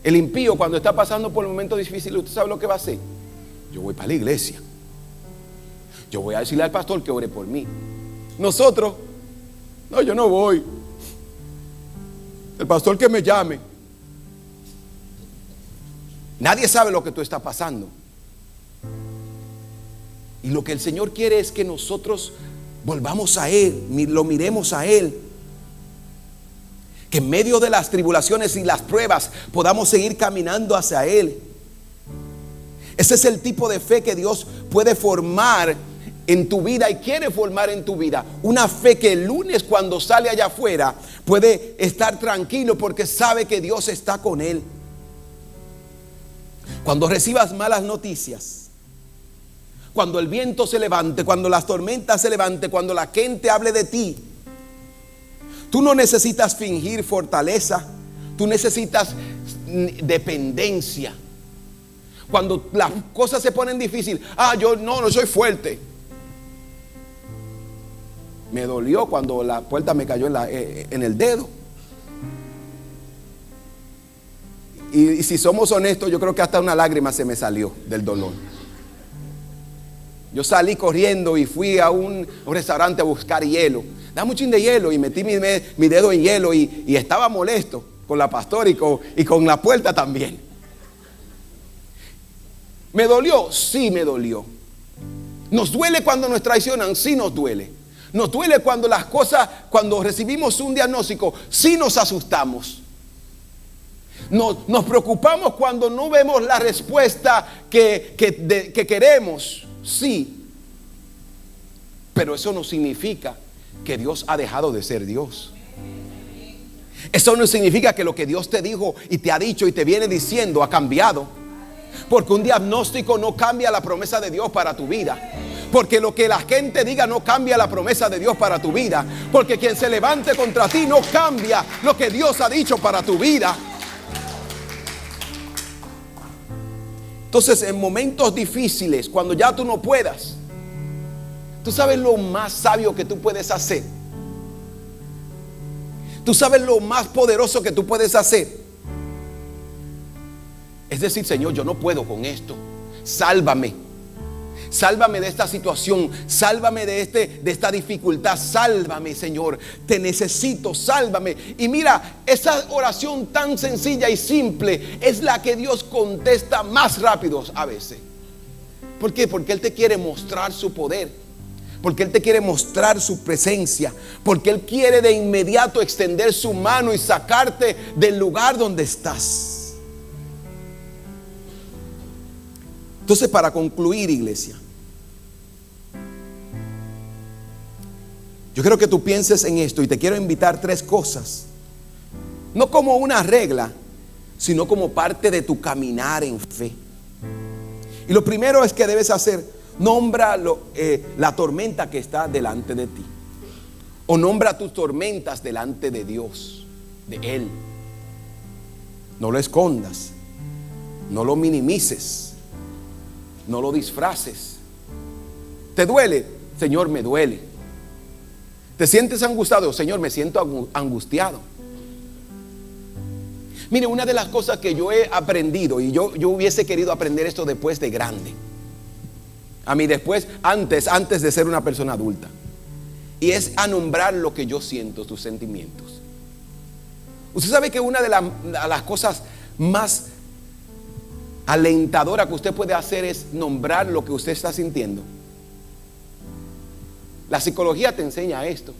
El impío, cuando está pasando por el momento difícil, ¿usted sabe lo que va a hacer? Yo voy para la iglesia. Yo voy a decirle al pastor que ore por mí. Nosotros, no, yo no voy. El pastor que me llame. Nadie sabe lo que tú estás pasando. Y lo que el Señor quiere es que nosotros volvamos a Él, lo miremos a Él. Que en medio de las tribulaciones y las pruebas podamos seguir caminando hacia Él. Ese es el tipo de fe que Dios puede formar en tu vida y quiere formar en tu vida. Una fe que el lunes, cuando sale allá afuera, puede estar tranquilo porque sabe que Dios está con él. Cuando recibas malas noticias, cuando el viento se levante, cuando las tormentas se levanten, cuando la gente hable de ti, tú no necesitas fingir fortaleza, tú necesitas dependencia. Cuando las cosas se ponen difíciles, yo no soy fuerte. Me dolió cuando la puerta me cayó en el dedo. Y si somos honestos, yo creo que hasta una lágrima se me salió del dolor. Yo salí corriendo y fui a un restaurante a buscar hielo. Dame un chin de hielo y metí mi dedo en hielo y estaba molesto con la pastora y con la puerta también. ¿Me dolió? Sí, me dolió. ¿Nos duele cuando nos traicionan? Sí, nos duele. Nos duele cuando las cosas, cuando recibimos un diagnóstico, sí nos asustamos. Nos preocupamos cuando no vemos la respuesta que queremos, sí. Pero eso no significa que Dios ha dejado de ser Dios. Eso no significa que lo que Dios te dijo y te ha dicho y te viene diciendo ha cambiado. Porque un diagnóstico no cambia la promesa de Dios para tu vida. Porque lo que la gente diga no cambia la promesa de Dios para tu vida. Porque quien se levante contra ti no cambia lo que Dios ha dicho para tu vida. Entonces, en momentos difíciles, cuando ya tú no puedas, tú sabes lo más sabio que tú puedes hacer. Tú sabes lo más poderoso que tú puedes hacer. Es decir, Señor, yo no puedo con esto. Sálvame. Sálvame de esta situación. Sálvame de esta dificultad. Sálvame, Señor. Te necesito. Sálvame. Y mira, esa oración tan sencilla y simple es la que Dios contesta más rápido a veces. ¿Por qué? Porque Él te quiere mostrar su poder. Porque Él te quiere mostrar su presencia. Porque Él quiere de inmediato extender su mano y sacarte del lugar donde estás. Entonces, para concluir, iglesia, yo quiero que tú pienses en esto y te quiero invitar 3 cosas. No como una regla, sino como parte de tu caminar en fe. Y lo primero es que debes hacer, nombra la tormenta que está delante de ti. O nombra tus tormentas delante de Dios, de Él. No lo escondas, no lo minimices. No lo disfraces. ¿Te duele? Señor, me duele. ¿Te sientes angustiado? Señor, me siento angustiado. Mire, una de las cosas que yo he aprendido, y yo hubiese querido aprender esto después de grande. A mí después, antes de ser una persona adulta. Y es a nombrar lo que yo siento, tus sentimientos. Usted sabe que una de las cosas más alentadora que usted puede hacer es nombrar lo que usted está sintiendo. La psicología te enseña esto,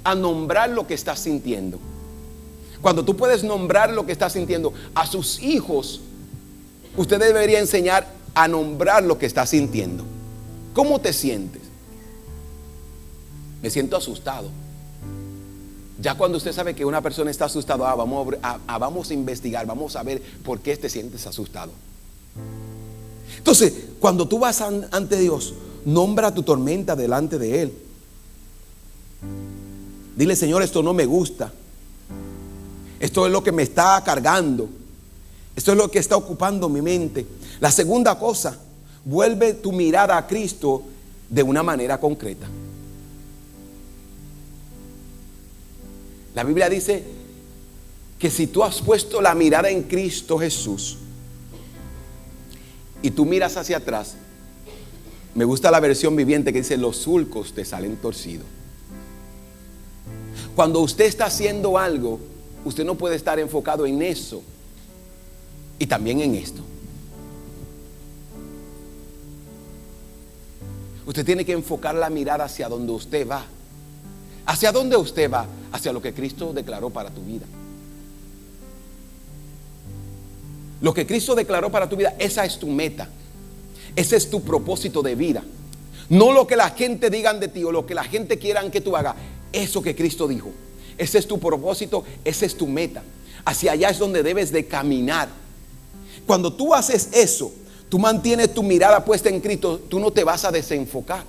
a nombrar lo que estás sintiendo. Cuando tú puedes nombrar lo que estás sintiendo a sus hijos, usted debería enseñar a nombrar lo que estás sintiendo. ¿Cómo te sientes? Me siento asustado, Ya cuando usted sabe que una persona está asustada, vamos a investigar, vamos a ver por qué te sientes asustado. Entonces, cuando tú vas ante Dios, nombra tu tormenta delante de Él. Dile: Señor, esto no me gusta. Esto es lo que me está cargando. Esto es lo que está ocupando mi mente. La segunda cosa, vuelve tu mirada a Cristo de una manera concreta. La Biblia dice que si tú has puesto la mirada en Cristo Jesús y tú miras hacia atrás, me gusta la versión viviente que dice: los sulcos te salen torcidos. Cuando usted está haciendo algo, usted no puede estar enfocado en eso y también en esto. Usted tiene que enfocar la mirada hacia donde usted va. ¿Hacia dónde usted va? Hacia lo que Cristo declaró para tu vida. Lo que Cristo declaró para tu vida, esa es tu meta. Ese es tu propósito de vida. No lo que la gente digan de ti o lo que la gente quieran que tú hagas. Eso que Cristo dijo. Ese es tu propósito, esa es tu meta. Hacia allá es donde debes de caminar. Cuando tú haces eso, tú mantienes tu mirada puesta en Cristo, tú no te vas a desenfocar.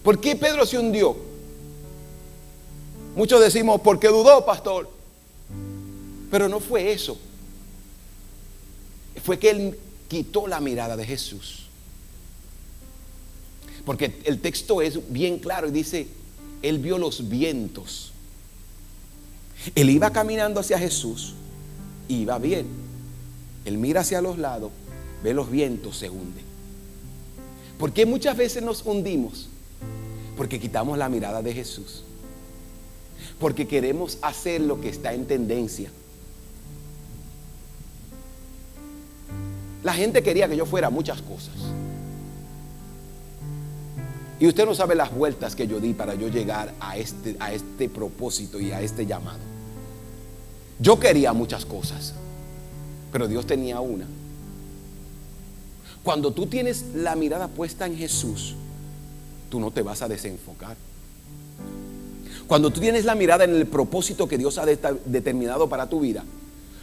¿Por qué Pedro se hundió? Muchos decimos: porque dudó, pastor. Pero no fue eso. Fue que él quitó la mirada de Jesús. Porque el texto es bien claro y dice: él vio los vientos. Él iba caminando hacia Jesús y iba bien. Él mira hacia los lados, ve los vientos, se hunde. ¿Por qué muchas veces nos hundimos? Porque quitamos la mirada de Jesús. Porque queremos hacer lo que está en tendencia. La gente quería que yo fuera muchas cosas. Y usted no sabe las vueltas que yo di para yo llegar a este propósito y a este llamado. Yo quería muchas cosas, pero Dios tenía una. Cuando tú tienes la mirada puesta en Jesús, tú no te vas a desenfocar. Cuando tú tienes la mirada en el propósito que Dios ha determinado para tu vida,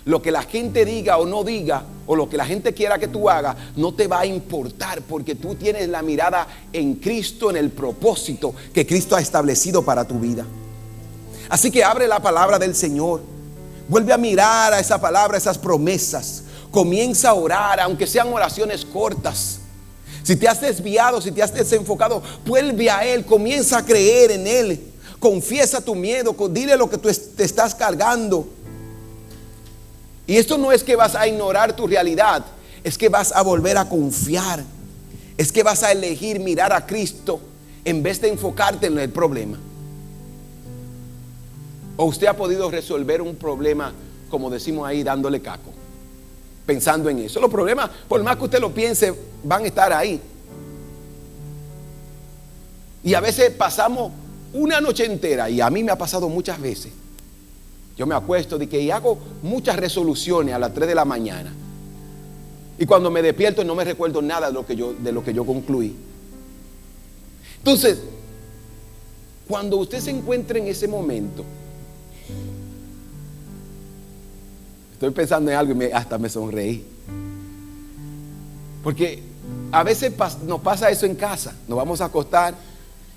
lo que la gente diga o no diga, o lo que la gente quiera que tú hagas, no te va a importar, porque tú tienes la mirada en Cristo, en el propósito que Cristo ha establecido para tu vida. Así que abre la palabra del Señor, vuelve a mirar a esa palabra, esas promesas, comienza a orar, aunque sean oraciones cortas. Si te has desviado, si te has desenfocado, vuelve a Él, comienza a creer en Él, confiesa tu miedo, dile lo que tú te estás cargando. Y esto no es que vas a ignorar tu realidad, es que vas a volver a confiar, es que vas a elegir mirar a Cristo en vez de enfocarte en el problema. O usted ha podido resolver un problema, como decimos ahí, dándole caco, pensando en eso. Los problemas, por más que usted lo piense, van a estar ahí. Y a veces pasamos una noche entera, y a mí me ha pasado muchas veces. Yo me acuesto y hago muchas resoluciones a las 3 de la mañana. Y cuando me despierto no me recuerdo nada de lo que yo concluí. Entonces, cuando usted se encuentre en ese momento, estoy pensando en algo y hasta me sonreí. Porque a veces nos pasa eso en casa. Nos vamos a acostar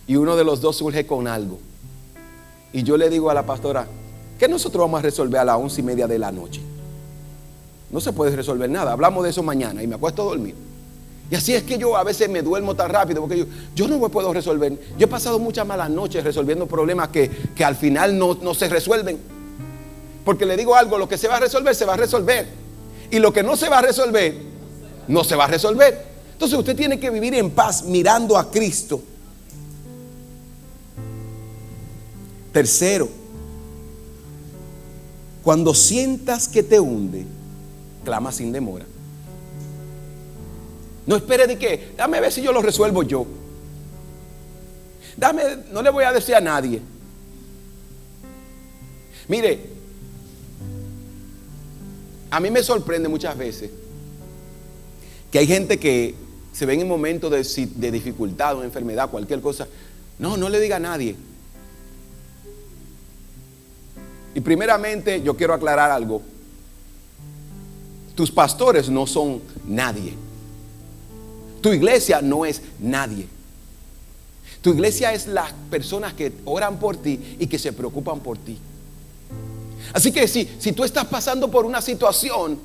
y uno de los dos surge con algo. Y yo le digo a la pastora: ¿qué nosotros vamos a resolver a las 11:30 de la noche? No se puede resolver nada. Hablamos de eso mañana. Y me acuesto a dormir. Y así es que yo a veces me duermo tan rápido, porque yo no me puedo resolver. Yo he pasado muchas malas noches resolviendo problemas que al final no se resuelven. Porque le digo algo: lo que se va a resolver, se va a resolver. Y lo que no se va a resolver, no se va a resolver. Entonces usted tiene que vivir en paz mirando a Cristo. Tercero, cuando sientas que te hunde, clama sin demora. No espere de que, dame a ver si yo lo resuelvo yo. No le voy a decir a nadie. Mire, a mí me sorprende muchas veces que hay gente que se ven en momentos de dificultad, una enfermedad, cualquier cosa. No le diga a nadie. Y primeramente yo quiero aclarar algo. Tus pastores no son nadie. Tu iglesia no es nadie. Tu iglesia es las personas que oran por ti y que se preocupan por ti. Así que si tú estás pasando por una situación,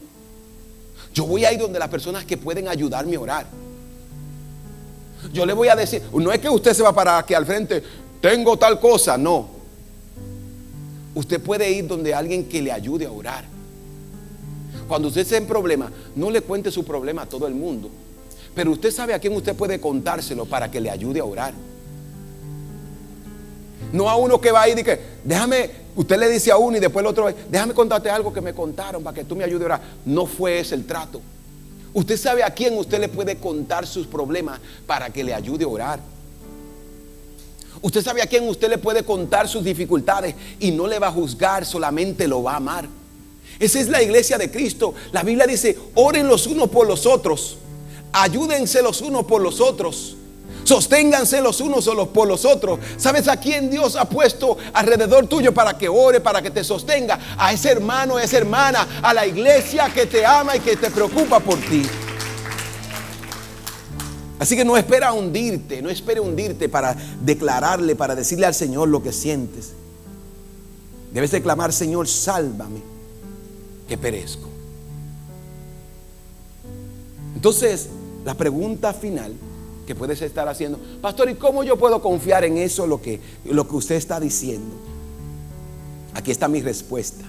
yo voy a ir donde las personas que pueden ayudarme a orar. Yo le voy a decir, no es que usted se va a parar aquí al frente, tengo tal cosa, no. Usted puede ir donde alguien que le ayude a orar. Cuando usted esté en problema, no le cuente su problema a todo el mundo, pero usted sabe a quién usted puede contárselo para que le ayude a orar. No a uno que va ahí y dice, déjame, usted le dice a uno y después el otro, déjame contarte algo que me contaron para que tú me ayudes a orar. No fue ese el trato. Usted sabe a quién usted le puede contar sus problemas para que le ayude a orar. Usted sabe a quién usted le puede contar sus dificultades y no le va a juzgar, solamente lo va a amar. Esa es la iglesia de Cristo. La Biblia dice, oren los unos por los otros, ayúdense los unos por los otros, sosténganse los unos por los otros. ¿Sabes a quién Dios ha puesto alrededor tuyo para que ore, para que te sostenga? A ese hermano, a esa hermana, a la iglesia que te ama y que te preocupa por ti. Así que no espera hundirte, no espere hundirte para declararle, para decirle al Señor lo que sientes. Debes de clamar, Señor, sálvame, que perezco. Entonces, la pregunta final que puedes estar haciendo, pastor, ¿y cómo yo puedo confiar en eso, lo que usted está diciendo? Aquí está mi respuesta.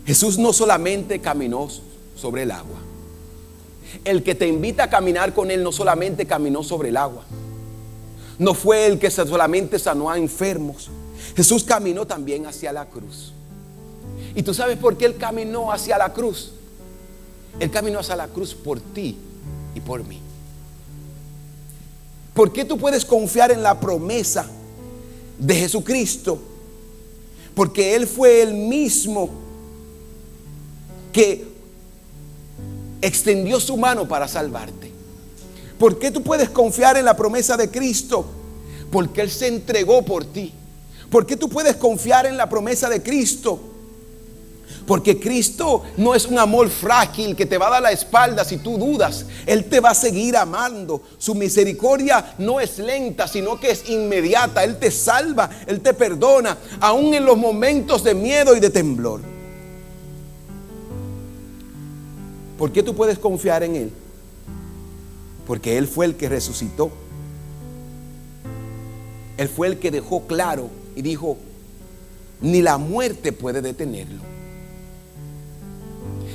Jesús no solamente caminó sobre el agua. El que te invita a caminar con Él no solamente caminó sobre el agua. No fue el que solamente sanó a enfermos. Jesús caminó también hacia la cruz. ¿Y tú sabes por qué Él caminó hacia la cruz? Él caminó hacia la cruz por ti y por mí. ¿Por qué tú puedes confiar en la promesa de Jesucristo? Porque Él fue el mismo que extendió su mano para salvarte. ¿Por qué tú puedes confiar en la promesa de Cristo? Porque Él se entregó por ti. ¿Por qué tú puedes confiar en la promesa de Cristo? Porque Cristo no es un amor frágil que te va a dar la espalda si tú dudas. Él te va a seguir amando. Su misericordia no es lenta, sino que es inmediata. Él te salva, Él te perdona, aún en los momentos de miedo y de temblor. ¿Por qué tú puedes confiar en Él? Porque Él fue el que resucitó. Él fue el que dejó claro y dijo, ni la muerte puede detenerlo.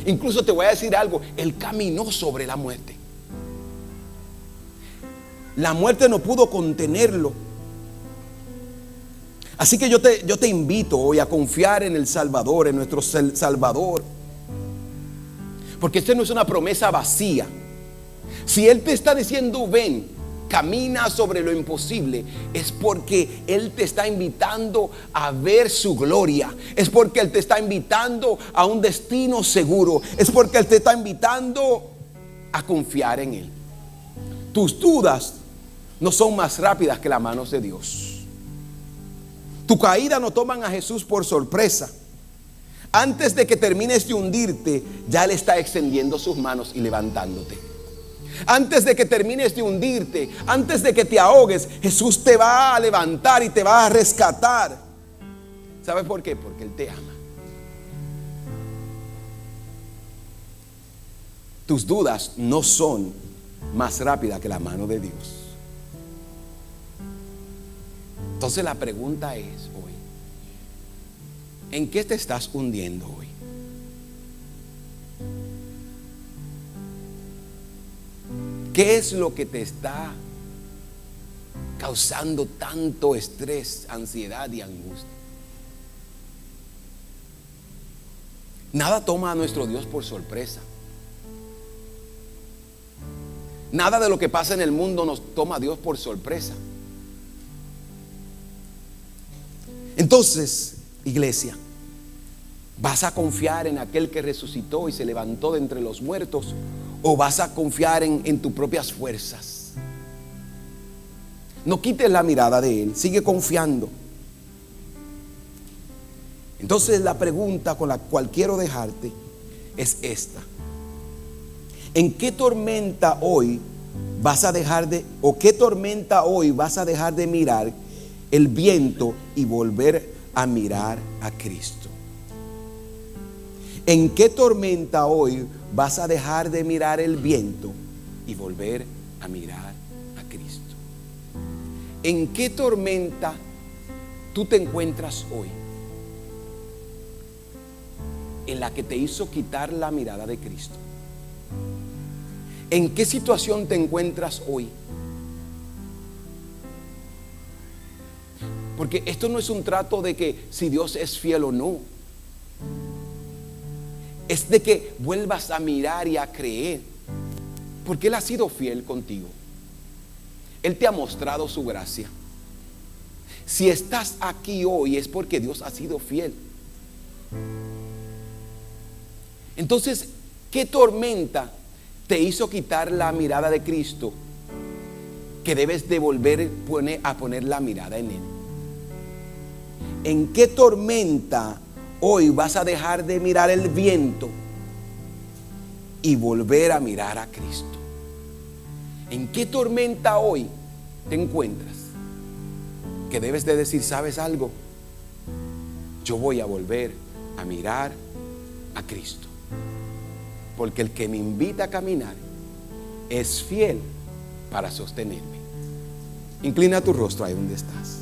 Incluso te voy a decir algo, Él caminó sobre la muerte. La muerte no pudo contenerlo. Así que yo te invito hoy a confiar en el Salvador, en nuestro Salvador. Porque esta no es una promesa vacía. Si Él te está diciendo, ven, camina sobre lo imposible, es porque Él te está invitando a ver su gloria. Es porque Él te está invitando a un destino seguro. Es porque Él te está invitando a confiar en Él. Tus dudas no son más rápidas que las manos de Dios. Tu caída no toman a Jesús por sorpresa. Antes de que termines de hundirte, ya Él está extendiendo sus manos y levantándote. Antes de que termines de hundirte, antes de que te ahogues, Jesús te va a levantar y te va a rescatar. ¿Sabes por qué? Porque Él te ama. Tus dudas no son más rápidas que la mano de Dios. Entonces la pregunta es hoy, ¿en qué te estás hundiendo hoy? ¿Qué es lo que te está causando tanto estrés, ansiedad y angustia? Nada toma a nuestro Dios por sorpresa. Nada de lo que pasa en el mundo nos toma a Dios por sorpresa. Entonces, iglesia, ¿vas a confiar en aquel que resucitó y se levantó de entre los muertos? ¿O vas a confiar en tus propias fuerzas? No quites la mirada de Él, sigue confiando. Entonces la pregunta con la cual quiero dejarte es esta: ¿en qué tormenta hoy vas a dejar de, o qué tormenta hoy vas a dejar de mirar el viento y volver a mirar a Cristo? ¿En qué tormenta hoy vas a dejar de mirar el viento y volver a mirar a Cristo? ¿En qué tormenta tú te encuentras hoy? En la que te hizo quitar la mirada de Cristo. ¿En qué situación te encuentras hoy? Porque esto no es un trato de que si Dios es fiel o no. Es de que vuelvas a mirar y a creer, porque Él ha sido fiel contigo. Él te ha mostrado su gracia. Si estás aquí hoy es porque Dios ha sido fiel. Entonces, ¿qué tormenta te hizo quitar la mirada de Cristo que debes de volver a poner la mirada en Él? ¿En qué tormenta hoy vas a dejar de mirar el viento y volver a mirar a Cristo? ¿En qué tormenta hoy te encuentras que debes de decir, ¿sabes algo? Yo voy a volver a mirar a Cristo, porque el que me invita a caminar es fiel para sostenerme. Inclina tu rostro ahí donde estás.